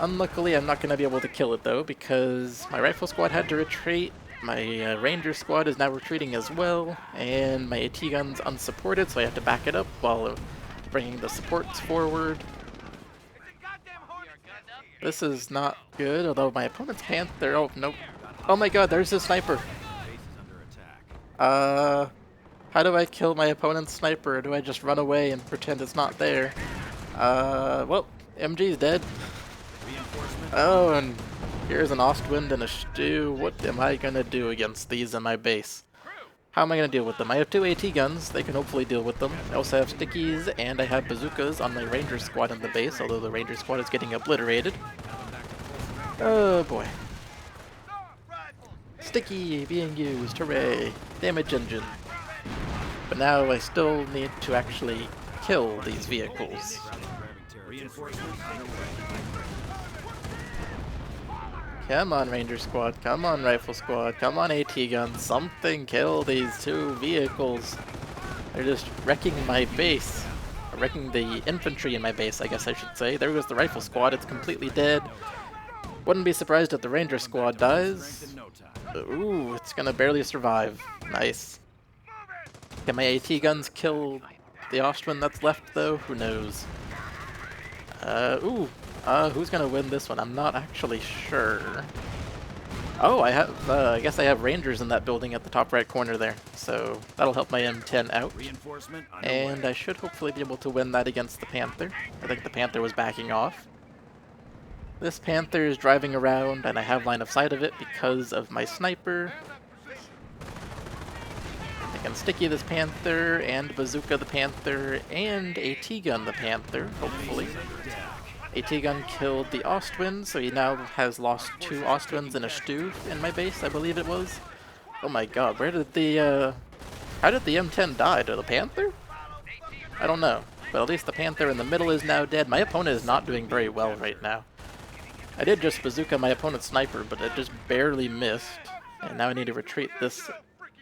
Speaker 1: Unluckily, I'm not going to be able to kill it, though, because my rifle squad had to retreat, My Ranger squad is now retreating as well, and my AT gun's unsupported, so I have to back it up while bringing the supports forward. This is not good, although my opponent's Panther... Oh, nope. Oh my god, there's a sniper!
Speaker 2: Base is under attack.
Speaker 1: How do I kill my opponent's sniper? Or do I just run away and pretend it's not there? Well, MG's dead.
Speaker 2: Reinforcement.
Speaker 1: Oh, and here's an Ostwind and a Stew. What am I gonna do against these in my base? How am I gonna deal with them? I have 2 AT guns. They can hopefully deal with them. I also have stickies, and I have bazookas on my Ranger squad in the base, although the Ranger squad is getting obliterated. Oh boy. Sticky being used, hooray! Damage engine. But now I still need to actually kill these vehicles.
Speaker 2: Reinforcement underway.
Speaker 1: Come on, Ranger squad, come on, Rifle squad, come on, AT guns, something kill these 2 vehicles. They're just wrecking my base. Or wrecking the infantry in my base, I guess I should say. There goes the Rifle squad, it's completely dead. Wouldn't be surprised if the Ranger squad dies. Ooh, it's gonna barely survive. Nice. Can my AT guns kill the Austrian that's left, though? Who knows? Who's gonna win this one? I'm not actually sure. Oh, I guess I have Rangers in that building at the top right corner there, so that'll help my M10 out.
Speaker 2: Reinforcement underway.
Speaker 1: And I should hopefully be able to win that against the Panther. I think the Panther was backing off. This Panther is driving around, and I have line of sight of it because of my sniper. I can sticky this Panther, and bazooka the Panther, and AT gun the Panther, hopefully. AT gun killed the Ostwind, so he now has lost 2 Ostwinds and a Stew in my base, I believe it was. Oh my god, where did the, how did the M10 die? To the Panther? I don't know, but at least the Panther in the middle is now dead. My opponent is not doing very well right now. I did just bazooka my opponent's sniper, but it just barely missed. And now I need to retreat this,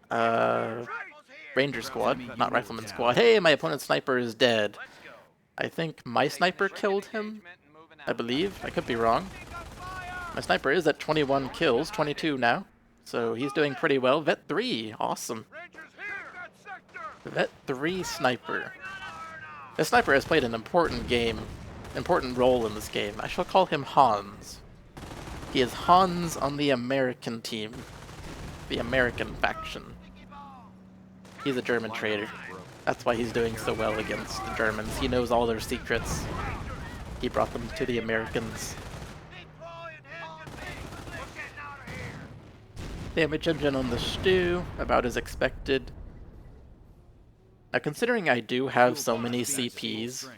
Speaker 1: Ranger squad, not Rifleman squad. Hey, my opponent's sniper is dead. I think my sniper killed him, I believe. I could be wrong. My sniper is at 21 kills, 22 now. So he's doing pretty well. Vet 3, awesome. Vet 3 sniper. This sniper has played an important role in this game. I shall call him Hans. He is Hans on the American team. The American faction. He's a German traitor. That's why he's doing so well against the Germans. He knows all their secrets. He brought them to the Americans. Damage engine on the Stew, about as expected. Now, considering I do have so many CPs,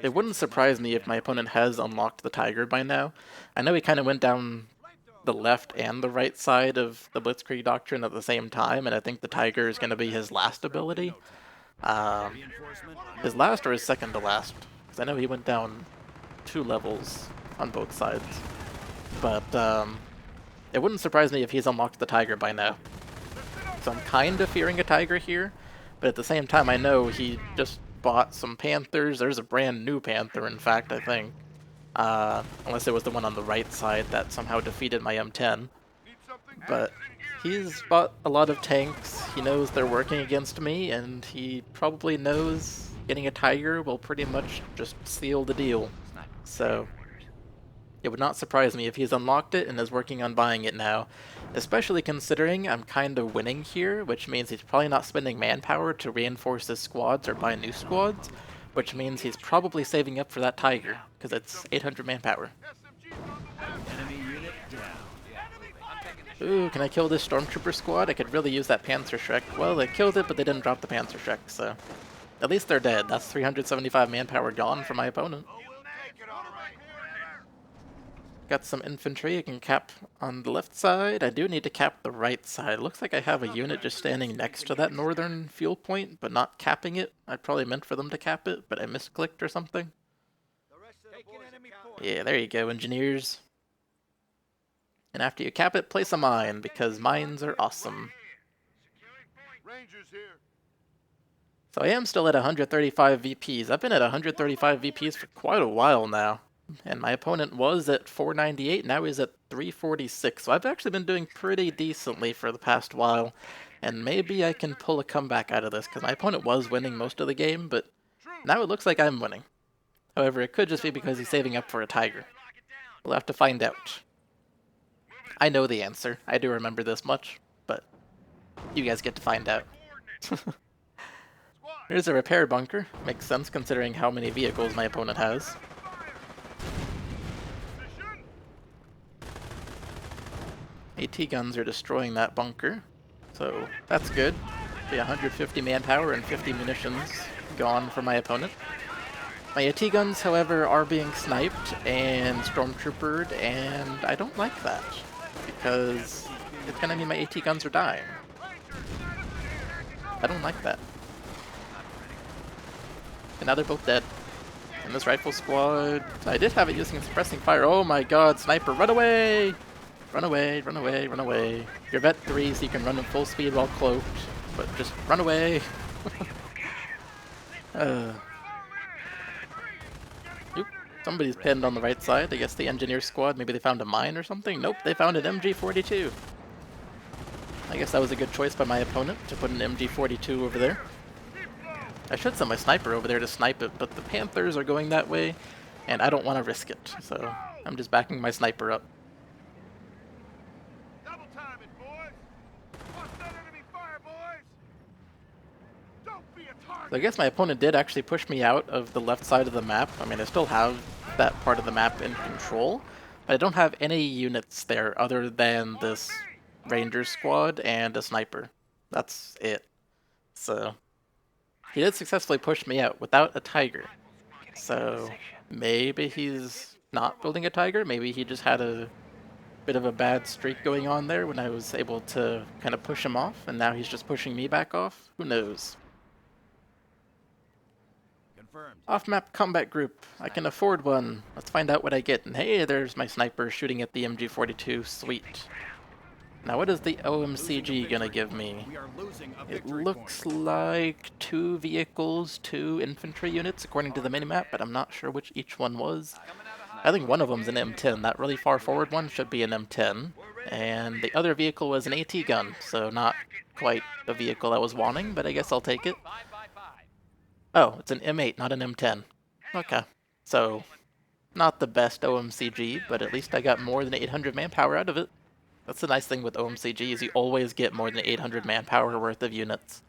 Speaker 1: it wouldn't surprise me if my opponent has unlocked the Tiger by now. I know he kind of went down the left and the right side of the Blitzkrieg Doctrine at the same time, and I think the Tiger is going to be his last ability. His last or his second to last, because I know he went down 2 levels on both sides. But it wouldn't surprise me if he's unlocked the Tiger by now. So I'm kind of fearing a Tiger here, but at the same time I know he just bought some Panthers. There's a brand new Panther, in fact, I think. Unless it was the one on the right side that somehow defeated my M10. But he's bought a lot of tanks, he knows they're working against me, and he probably knows getting a Tiger will pretty much just seal the deal. So it would not surprise me if he's unlocked it and is working on buying it now. Especially considering I'm kind of winning here, which means he's probably not spending manpower to reinforce his squads or buy new squads. Which means he's probably saving up for that Tiger, because it's 800 manpower.
Speaker 2: Enemy unit down.
Speaker 1: Ooh, can I kill this Stormtrooper squad? I could really use that Panzerschreck. Well, they killed it, but they didn't drop the Panzerschreck, so... At least they're dead. That's 375 manpower gone for my opponent. Got some infantry I can cap on the left side. I do need to cap the right side. Looks like I have a unit just standing next to that northern fuel point, but not capping it. I probably meant for them to cap it, but I misclicked or something. Yeah, there you go, engineers. And after you cap it, place a mine, because mines are awesome. So I am still at 135 VPs. I've been at 135 VPs for quite a while now. and my opponent was at 498, now he's at 346, so I've actually been doing pretty decently for the past while, and maybe I can pull a comeback out of this, because my opponent was winning most of the game, but now it looks like I'm winning. However, it could just be because he's saving up for a tiger. We'll have to find out. I know the answer, I do remember this much, but you guys get to find out. Here's a repair bunker, makes sense considering how many vehicles my opponent has. AT guns are destroying that bunker, so that's good. Be 150 manpower and 50 munitions gone for my opponent. My AT guns, however, are being sniped and stormtroopered, and I don't like that, because it's gonna mean my AT guns are dying. I don't like that. And now they're both dead. And this rifle squad, I did have it using suppressing fire. Oh my god, sniper, run away! Run away, run away, run away. You're vet 3, so you can run at full speed while cloaked, but just run away. Oop, somebody's pinned on the right side. I guess the engineer squad, maybe they found a mine or something? Nope, they found an MG42. I guess that was a good choice by my opponent to put an MG42 over there. I should send my sniper over there to snipe it, but the Panthers are going that way, and I don't want to risk it, so I'm just backing my sniper up. So I guess my opponent did actually push me out of the left side of the map. I mean, I still have that part of the map in control, but I don't have any units there other than this Ranger squad and a sniper. That's it. So he did successfully push me out without a tiger. So maybe he's not building a tiger. Maybe he just had a bit of a bad streak going on there when I was able to kind of push him off, and now he's just pushing me back off. Who knows? Off-map combat group. I can afford one. Let's find out what I get. And hey, there's my sniper shooting at the MG42. Sweet. Now what is the OMCG gonna give me? It looks like 2 vehicles, 2 infantry units according to the minimap, but I'm not sure which each one was. I think one of them's an M10. That really far forward one should be an M10. And the other vehicle was an AT gun, so not quite the vehicle I was wanting, but I guess I'll take it. Oh, it's an M8, not an M10. Okay. So, not the best OMCG, but at least I got more than 800 manpower out of it. That's the nice thing with OMCG, is you always get more than 800 manpower worth of units.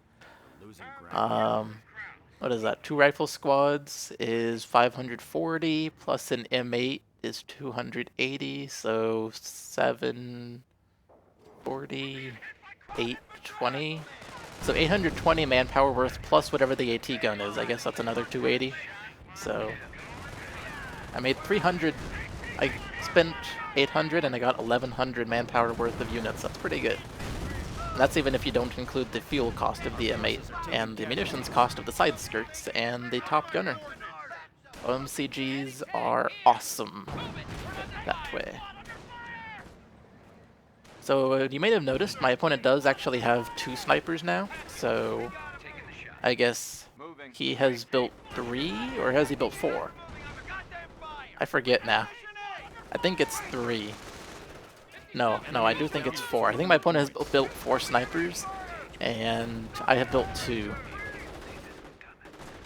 Speaker 1: What is that? 2 rifle squads is 540, plus an M8 is 280, so 740, 820. So 820 manpower worth plus whatever the AT gun is. I guess that's another 280. So I made 300. I spent 800 and I got 1100 manpower worth of units. That's pretty good. And that's even if you don't include the fuel cost of the M8 and the munitions cost of the side skirts and the top gunner. OMCGs are awesome that way. So you may have noticed my opponent does actually have 2 snipers now, so I guess he has built 3, or has he built 4? I forget now. I think it's 3. No, I do think it's 4. I think my opponent has built 4 snipers, and I have built 2.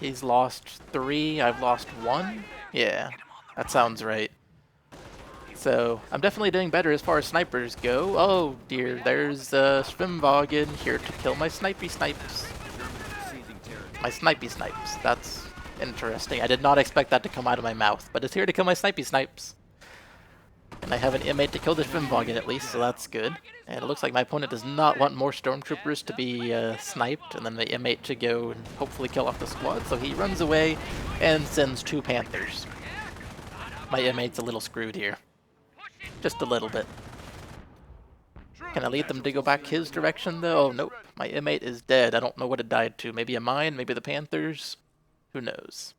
Speaker 1: He's lost 3, I've lost 1? Yeah, that sounds right. So, I'm definitely doing better as far as snipers go. Oh dear, there's Schwimmwagen here to kill my snipey snipes. My snipey snipes, that's interesting. I did not expect that to come out of my mouth, but it's here to kill my snipey snipes. And I have an M8 to kill the Schwimmwagen at least, so that's good. And it looks like my opponent does not want more stormtroopers to be sniped, and then the M8 to go and hopefully kill off the squad, so he runs away and sends 2 Panthers. My M8's a little screwed here. Just a little bit. Can I lead them to go back his direction though? Oh, nope. My M8 is dead. I don't know what it died to. Maybe a mine, maybe the Panthers. Who knows?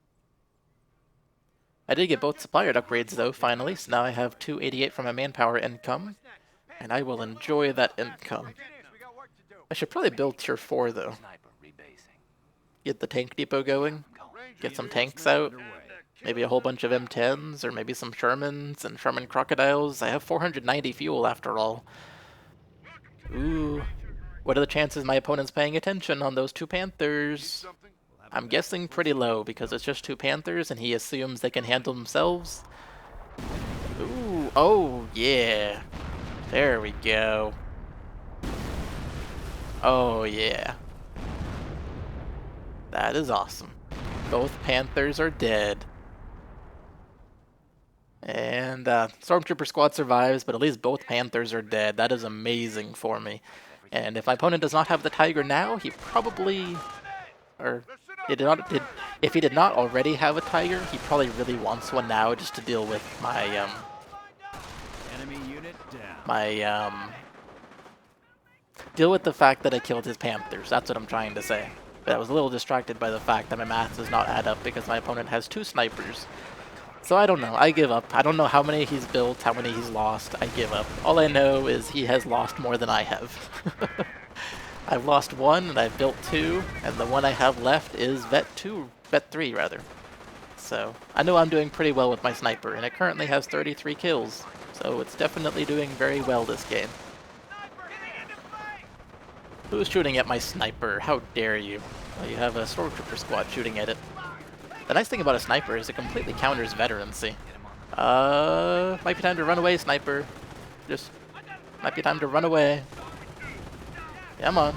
Speaker 1: I did get both supplier upgrades though, finally, so now I have 288 from my manpower income, and I will enjoy that income. I should probably build tier 4 though. Get the tank depot going, get some tanks out, Maybe a whole bunch of M10s, or maybe some Shermans and Sherman Crocodiles. I have 490 fuel after all. Ooh. What are the chances my opponent's paying attention on those two Panthers? I'm guessing pretty low, because it's just two Panthers and he assumes they can handle themselves. Ooh, oh yeah. There we go. Oh yeah. That is awesome. Both Panthers are dead. And Stormtrooper squad survives, but at least both Panthers are dead. That is amazing for me. And if my opponent does not have the Tiger now, he probably... Or if he did not already have a Tiger, he probably really wants one now just to deal with my
Speaker 2: Enemy unit down.
Speaker 1: deal with the fact that I killed his Panthers. That's what I'm trying to say. But I was a little distracted by the fact that my math does not add up because my opponent has two snipers. So I don't know. I give up. I don't know how many he's built, how many he's lost. I give up. All I know is he has lost more than I have. I've lost one and I've built two, and the one I have left is Vet 3 rather. So I know I'm doing pretty well with my sniper, and it currently has 33 kills. So it's definitely doing very well this game. Who's shooting at my sniper? How dare you? Well, you have a Stormtrooper squad shooting at it. The nice thing about a sniper is it completely counters veterancy. Might be time to run away, sniper. Just might be time to run away. Come on.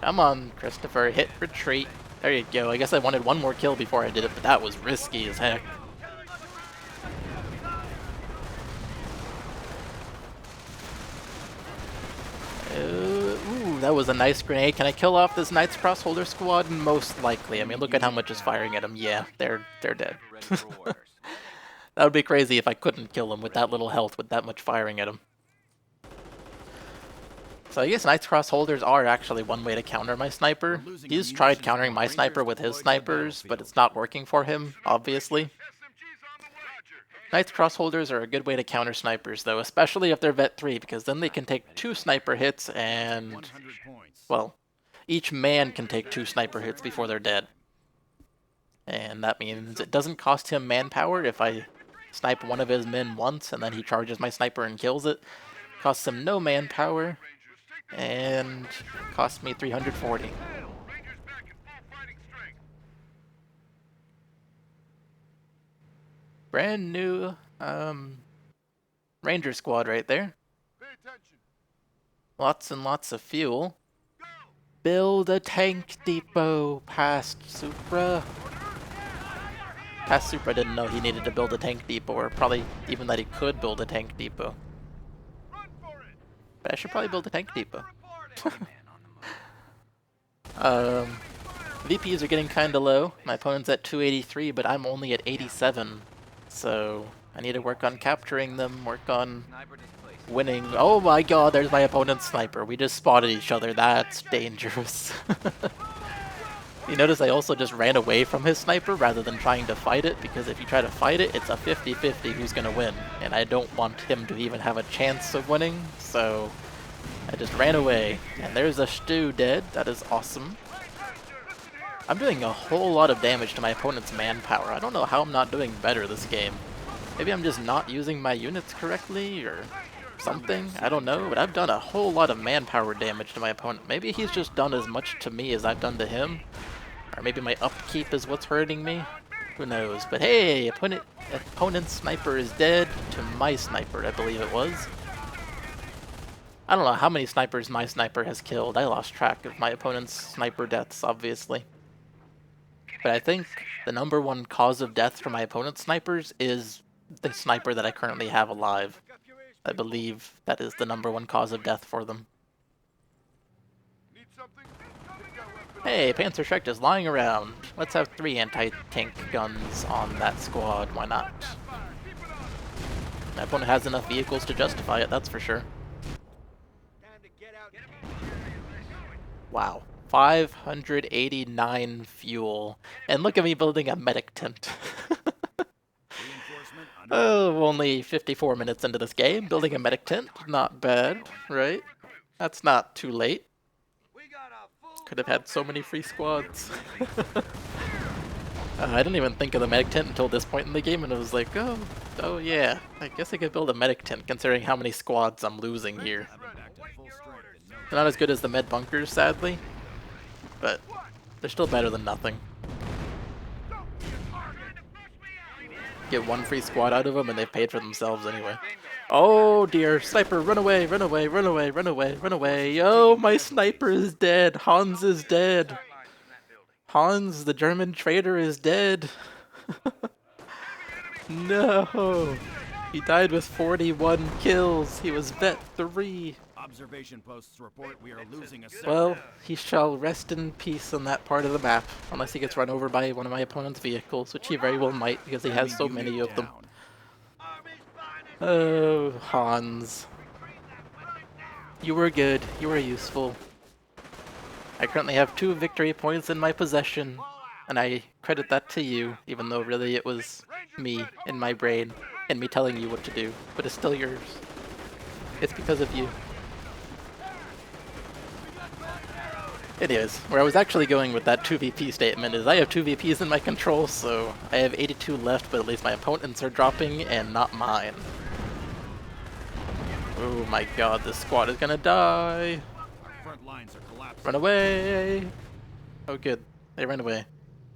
Speaker 1: Come on, Christopher. Hit retreat. There you go. I guess I wanted one more kill before I did it, but that was risky as heck. Ooh, that was a nice grenade. Can I kill off this Knights Crossholder squad? Most likely. I mean, look at how much is firing at them. Yeah, they're dead. That would be crazy if I couldn't kill them with that little health, with that much firing at them. So I guess Knights Crossholders are actually one way to counter my sniper. He's tried countering my sniper with his snipers, but it's not working for him, obviously. Knights Crossholders are a good way to counter snipers, though, especially if they're Vet 3, because then they can take 2 sniper hits and, well, each man can take 2 sniper hits before they're dead. And that means it doesn't cost him manpower if I snipe one of his men once and then he charges my sniper and kills it. Costs him no manpower. And cost me 340. Brand new Ranger squad right there. Lots and lots of fuel. Build a tank depot past Supra. Past Supra didn't know he needed to build a tank depot, or probably even that he could build a tank depot. But I should probably build a tank depot. VPs are getting kinda low. My opponent's at 283, but I'm only at 87. So I need to work on capturing them, work on winning. Oh my god, there's my opponent's sniper. We just spotted each other. That's dangerous. You notice I also just ran away from his sniper rather than trying to fight it, because if you try to fight it, it's a 50-50 who's gonna win. And I don't want him to even have a chance of winning, so I just ran away. And there's a Stu dead. That is awesome. I'm doing a whole lot of damage to my opponent's manpower. I don't know how I'm not doing better this game. Maybe I'm just not using my units correctly, or something. I don't know, but I've done a whole lot of manpower damage to my opponent. Maybe he's just done as much to me as I've done to him. Or maybe my upkeep is what's hurting me. Who knows? But hey, opponent's sniper is dead to my sniper, I believe it was. I don't know how many snipers my sniper has killed. I lost track of my opponent's sniper deaths, obviously. But I think the #1 cause of death for my opponent's snipers is the sniper that I currently have alive. I believe that is the #1 cause of death for them. Hey, Panzerschreck is lying around. Let's have 3 anti-tank guns on that squad, why not? My opponent has enough vehicles to justify it, that's for sure. Wow, 589 fuel. And look at me building a medic tent. Oh, only 54 minutes into this game, building a medic tent. Not bad, right? That's not too late. Could have had so many free squads. I didn't even think of the medic tent until this point in the game, and it was like, oh yeah, I guess I could build a medic tent considering how many squads I'm losing here.
Speaker 2: I've been back to full strength in no
Speaker 1: They're not as good as the med bunkers, sadly, but they're still better than nothing. Get one free squad out of them, and they've paid for themselves anyway. Oh dear, sniper, run away, run away, run away, run away, run away. Oh, my sniper is dead. Hans is dead. Hans, the German traitor, is dead. No. He died with 41 kills. He was vet 3.
Speaker 2: observation posts report we are losing a sector.
Speaker 1: Well, he shall rest in peace on that part of the map, unless he gets run over by one of my opponent's vehicles, which he very well might, because he has so many of them. Oh, Hans. You were good. You were useful. I currently have 2 victory points in my possession, and I credit that to you, even though really it was me in my brain, and me telling you what to do, but it's still yours. It's because of you. Anyways, where I was actually going with that 2 VP statement is I have 2 VPs in my control, so I have 82 left, but at least my opponents are dropping, and not mine. Oh my god, this squad is gonna die!
Speaker 2: Front lines are collapsing.
Speaker 1: Run away! Oh good, they ran away.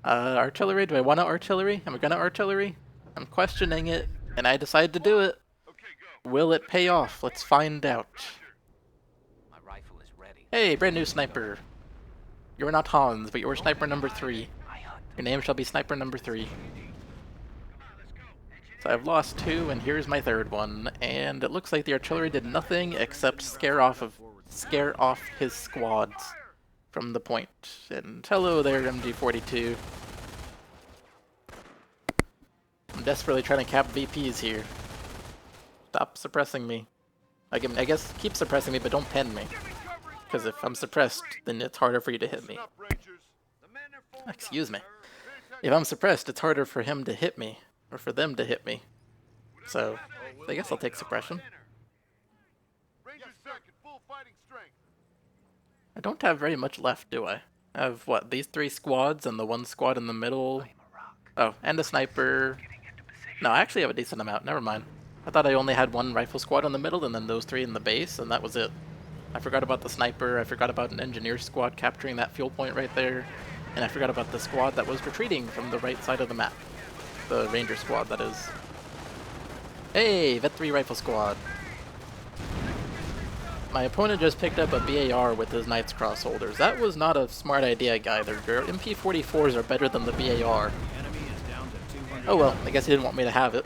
Speaker 1: Artillery, do I want to artillery? Am I gonna artillery? I'm questioning it, and I decide to do it. Will it pay off? Let's find out.
Speaker 3: My rifle is ready.
Speaker 1: Hey, brand new sniper. You're not Hans, but you're sniper number 3. Your name shall be sniper number 3. So I've lost 2, and here's my 3rd one. And it looks like the artillery did nothing except scare off his squads from the point. And hello there, MG42. I'm desperately trying to cap VPs here. Stop suppressing me. I guess keep suppressing me, but don't pen me. Because if I'm suppressed, then it's harder for you to hit me. Excuse me. If I'm suppressed, it's harder for him to hit me. Or for them to hit me. So, I guess I'll take suppression. I don't have very much left, do I? I have, what, these 3 squads and the 1 squad in the middle? Oh, and a sniper. No, I actually have a decent amount, never mind. I thought I only had 1 rifle squad in the middle and then those 3 in the base, and that was it. I forgot about the sniper, I forgot about an engineer squad capturing that fuel point right there, and I forgot about the squad that was retreating from the right side of the map. The ranger squad, that is. Hey, Vet 3 rifle squad. My opponent just picked up a BAR with his Knight's Cross holders. That was not a smart idea, guy. Their MP44s are better than the BAR.
Speaker 2: Enemy is down to 200.
Speaker 1: Oh well, I guess he didn't want me to have it.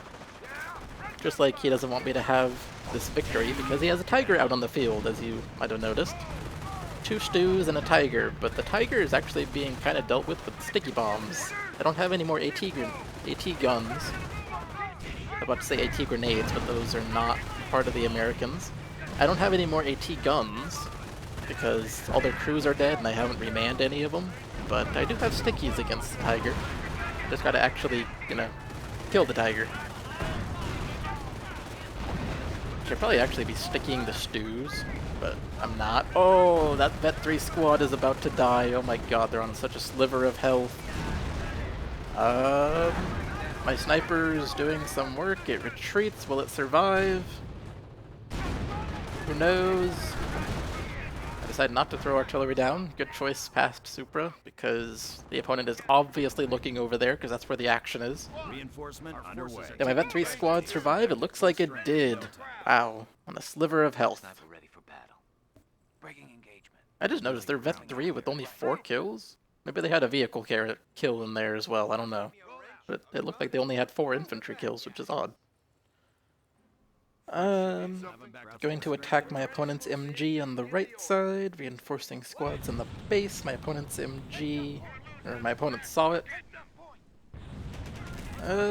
Speaker 1: Just like he doesn't want me to have this victory because he has a tiger out on the field, as you might have noticed. 2 stews and a tiger, but the tiger is actually being kind of dealt with sticky bombs. I don't have any more AT guns. I'm about to say AT grenades, but those are not part of the Americans. I don't have any more AT guns because all their crews are dead and I haven't remanned any of them, but I do have stickies against the tiger. Just gotta actually, kill the tiger. Should probably actually be sticking the stews, but I'm not. Oh, that Vet 3 squad is about to die. Oh my god, they're on such a sliver of health. My sniper's doing some work. It retreats. Will it survive? Who knows? I decided not to throw artillery down. Good choice past Supra, because the opponent is obviously looking over there, because that's where the action is.
Speaker 2: Reinforcement underway.
Speaker 1: Did my Vet 3 squad survive? It looks like it did. Wow, on a sliver of health.
Speaker 3: Ready for battle. Breaking engagement.
Speaker 1: I just noticed they're Vet 3 with only 4 kills. Maybe they had a vehicle kill in there as well, I don't know. But it looked like they only had 4 infantry kills, which is odd. Going to attack my opponent's MG on the right side, reinforcing squads in the base. My opponent's MG, or my opponent saw it.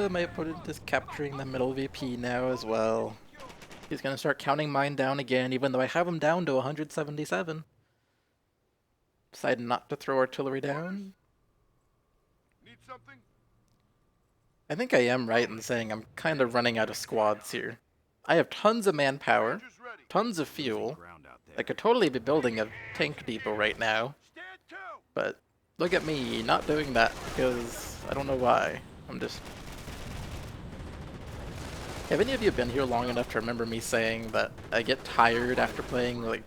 Speaker 1: My opponent is capturing the middle VP now as well. He's gonna start counting mine down again, even though I have him down to 177. Decide not to throw artillery down.
Speaker 4: Need something?
Speaker 1: I think I am right in saying I'm kind of running out of squads here. I have tons of manpower, tons of fuel.
Speaker 2: Ground out there.
Speaker 1: I could totally be building a tank depot right now,
Speaker 4: Stand to!
Speaker 1: but look at me not doing that because I don't know why. I'm just... Have any of you been here long enough to remember me saying that I get tired after playing, like,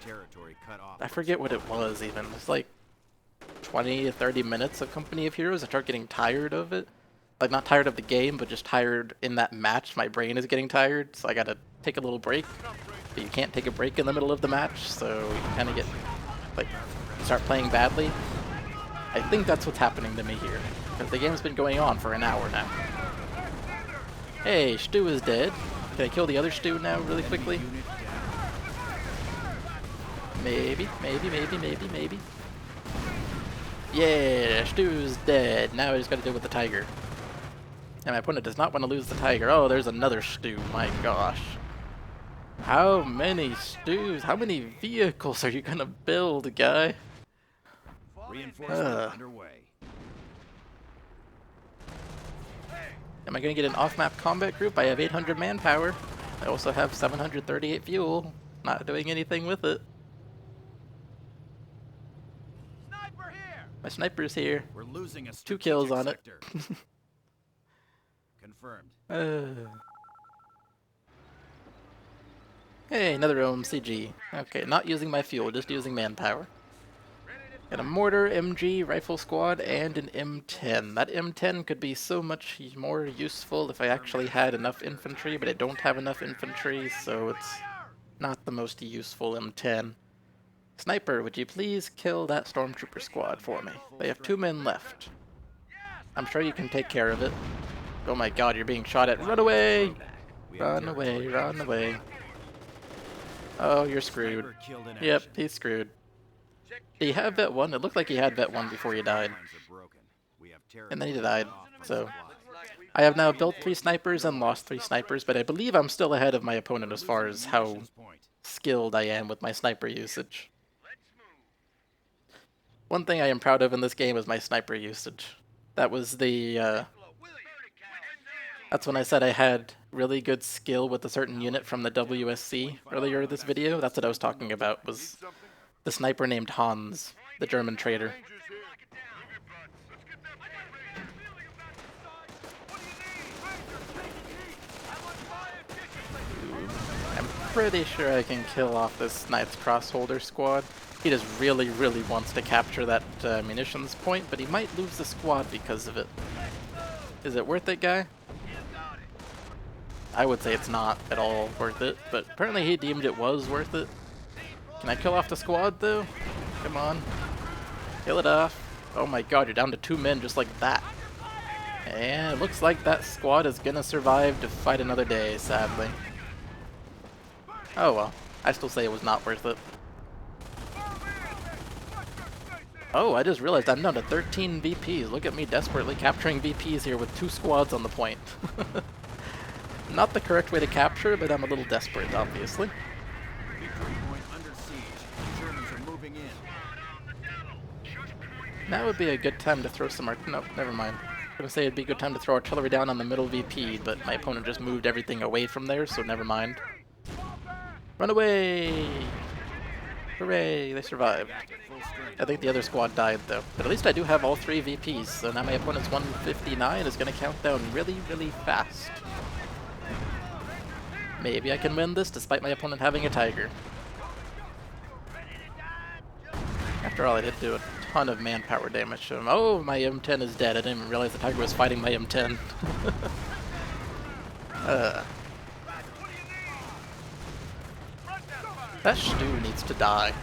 Speaker 2: Territory cut off.
Speaker 1: I forget what it was even. It's like 20 to 30 minutes of Company of Heroes. I start getting tired of it. Like, not tired of the game, but just tired in that match. My brain is getting tired, so I gotta take a little break. But you can't take a break in the middle of the match, so you kind of get, like, start playing badly. I think that's what's happening to me here, because the game's been going on for an hour now. Hey, Stu is dead. Can I kill the other Stu now really quickly? Maybe. Yeah, Stu's dead. Now I just gotta deal with the tiger. And my opponent does not want to lose the tiger. Oh, there's another Stu. My gosh. How many Stus? How many vehicles are you gonna build, guy?
Speaker 2: Reinforcement underway.
Speaker 1: Am I gonna get an off-map combat group? I have 800 manpower. I also have 738 fuel. Not doing anything with it.
Speaker 3: Sniper here!
Speaker 1: My sniper's here.
Speaker 2: We're losing a
Speaker 1: 2 kills
Speaker 2: strategic
Speaker 1: on it.
Speaker 2: sector. Confirmed.
Speaker 1: Hey, another OMCG. Okay, not using my fuel, just using manpower. And a mortar, MG, rifle squad, and an M10. That M10 could be so much more useful if I actually had enough infantry, but I don't have enough infantry, so it's not the most useful M10. Sniper, would you please kill that stormtrooper squad for me? They have 2 men left. I'm sure you can take care of it. Oh my god, you're being shot at. Run away! Run away, run away. Oh, you're screwed. Yep, he's screwed. Did he have Vet 1? It looked like he had Vet 1 before he died. And then he died, so... I have now built 3 snipers and lost 3 snipers, but I believe I'm still ahead of my opponent as far as how skilled I am with my sniper usage. One thing I am proud of in this game is my sniper usage. That was the, that's when I said I had really good skill with a certain unit from the WSC earlier this video. That's what I was talking about, was the sniper named Hans, the German traitor. I'm pretty sure I can kill off this Knight's Crossholder squad. He just really, really wants to capture that munitions point, but he might lose the squad because of it. Is it worth it, guy? I would say it's not at all worth it, but apparently he deemed it was worth it. Can I kill off the squad, though? Come on. Kill it off. Oh my god, you're down to 2 men just like that. And it looks like that squad is gonna survive to fight another day, sadly. Oh well. I still say it was not worth it. Oh, I just realized I'm down to 13 VPs. Look at me desperately capturing VPs here with 2 squads on the point. Not the correct way to capture, but I'm a little desperate, obviously. Now would be a good time to throw some no, never mind. I was gonna say it'd be a good time to throw artillery down on the middle VP, but my opponent just moved everything away from there, so never mind. Run away! Hooray, they survived. I think the other squad died though, but at least I do have all 3 VPs, so now my opponent's 159 is gonna count down really, really fast. Maybe I can win this despite my opponent having a tiger. After all, I did do a ton of manpower damage to him. Oh, my M10 is dead. I didn't even realize the tiger was fighting my M10. That Stu needs to die.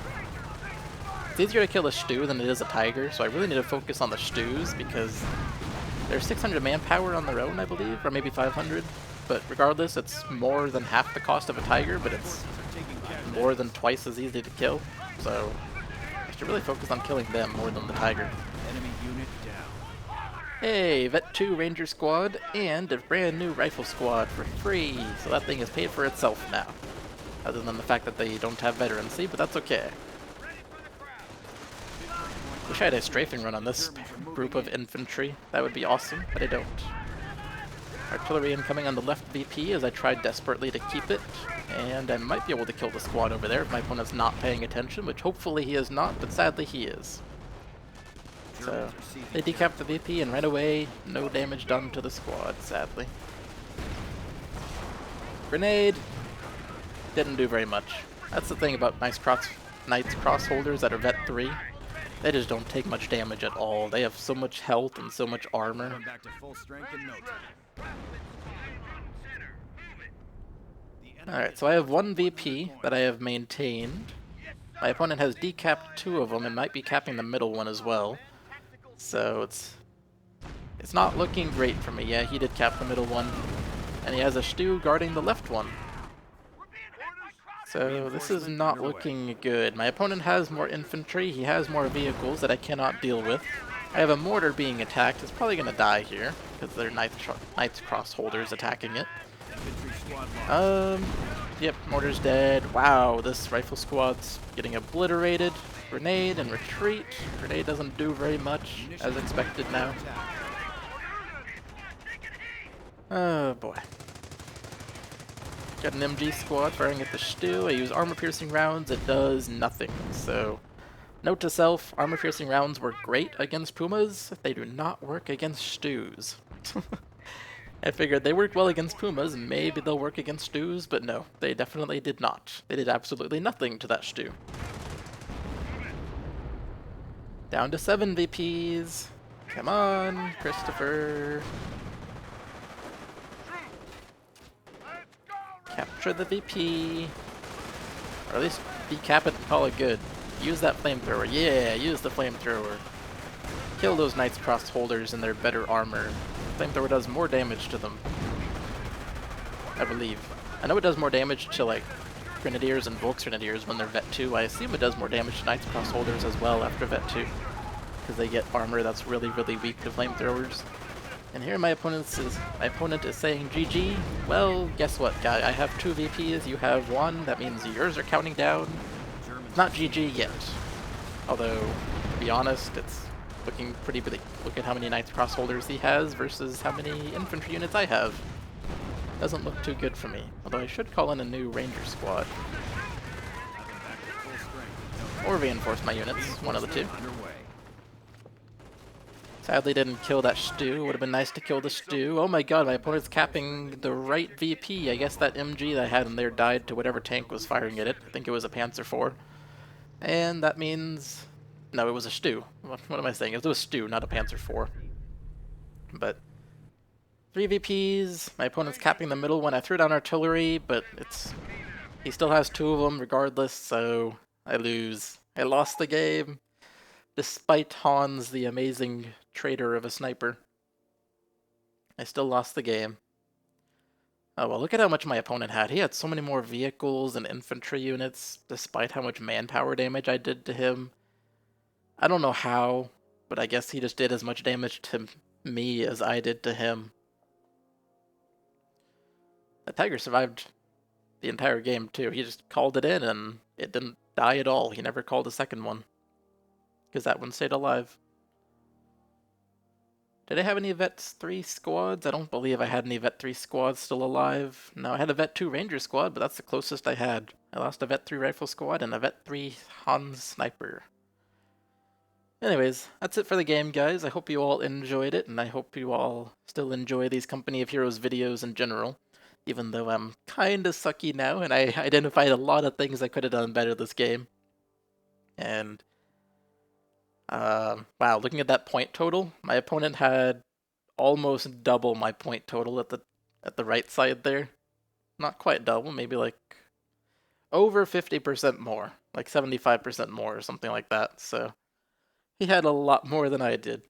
Speaker 1: It's easier to kill a Stu than it is a tiger, so I really need to focus on the Stus because they're 600 manpower on their own, I believe, or maybe 500. But regardless, it's more than half the cost of a tiger, but it's more than twice as easy to kill. So I should really focus on killing them more than the tiger.
Speaker 2: Enemy unit down.
Speaker 1: Hey, Vet 2 Ranger Squad and a brand new Rifle Squad for free. So that thing is paid for itself now. Other than the fact that they don't have veterancy, but that's okay. Wish I had a strafing run on this group of infantry. That would be awesome, but I don't. Artillery incoming on the left VP as I tried desperately to keep it, and I might be able to kill the squad over there if my opponent's not paying attention, which hopefully he is not, but sadly he is.
Speaker 2: Germans are seizing
Speaker 1: they decapped the VP and right away, no damage done to the squad, sadly. Grenade! Didn't do very much. That's the thing about Knights Crossholders that are Vet 3. They just don't take much damage at all. They have so much health and so much armor.
Speaker 2: Going back to full strength in no time.
Speaker 1: Alright, so I have one VP that I have maintained. My opponent has decapped 2 of them and might be capping the middle one as well. So it's not looking great for me. Yeah, he did cap the middle one. And he has a Stu guarding the left one. So this is not looking good. My opponent has more infantry. He has more vehicles that I cannot deal with. I have a mortar being attacked. It's probably going to die here because they're Knights Crossholders attacking it.
Speaker 2: Infantry squad lost.
Speaker 1: Yep, mortar's dead. Wow, this rifle squad's getting obliterated. Grenade and retreat. Grenade doesn't do very much, as expected now. Oh boy. Got an MG squad firing at the Stu. I use armor-piercing rounds. It does nothing. So, note to self, armor-piercing rounds work great against Pumas. They do not work against Stus. I figured they worked well against Pumas, maybe they'll work against Stus, but no, they definitely did not. They did absolutely nothing to that Stu. Down to 7 VPs. Come on, Christopher. Capture the VP. Or at least decap it and call it good. Use that flamethrower. Yeah, use the flamethrower. Kill those Knights Crossholders in their better armor. Flamethrower does more damage to them, I believe. I know it does more damage to like Grenadiers and Volksgrenadiers when they're Vet 2. I assume it does more damage to Knights Crossholders as well after Vet 2, because they get armor that's really, really weak to flamethrowers. And here my opponent is saying GG. Well, guess what, guy? I have 2 VPs, you have 1. That means yours are counting down. Not GG yet. Although, to be honest, it's looking pretty bleak. Look at how many Knights Crossholders he has versus how many infantry units I have. Doesn't look too good for me. Although I should call in a new Ranger squad. Or reinforce my units, one of the two. Sadly didn't kill that Stu. Would have been nice to kill the Stu. Oh my god, my opponent's capping the right VP. I guess that MG that I had in there died to whatever tank was firing at it. I think it was a Panzer IV. And that means... No, it was a Stu. What am I saying? It was a Stu, not a Panzer IV. But 3 VPs. My opponent's capping the middle one. I threw down artillery, but he still has 2 of them regardless, so I lose. I lost the game, despite Hans, the amazing traitor of a sniper. I still lost the game. Oh well, look at how much my opponent had. He had so many more vehicles and infantry units, despite how much manpower damage I did to him. I don't know how, but I guess he just did as much damage to me as I did to him. The Tiger survived the entire game too. He just called it in and it didn't die at all. He never called a second one, because that one stayed alive. Did I have any Vet 3 squads? I don't believe I had any Vet 3 squads still alive. No, I had a Vet 2 Ranger squad, but that's the closest I had. I lost a Vet 3 rifle squad and a Vet 3 Hans sniper. Anyways, that's it for the game, guys. I hope you all enjoyed it, and I hope you all still enjoy these Company of Heroes videos in general. Even though I'm kinda sucky now, and I identified a lot of things I could have done better this game. And, wow, looking at that point total, my opponent had almost double my point total at the right side there. Not quite double, maybe like over 50% more, like 75% more or something like that, so he had a lot more than I did.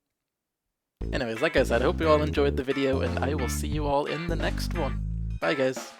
Speaker 1: Anyways, like I said, I hope you all enjoyed the video, and I will see you all in the next one. Bye, guys.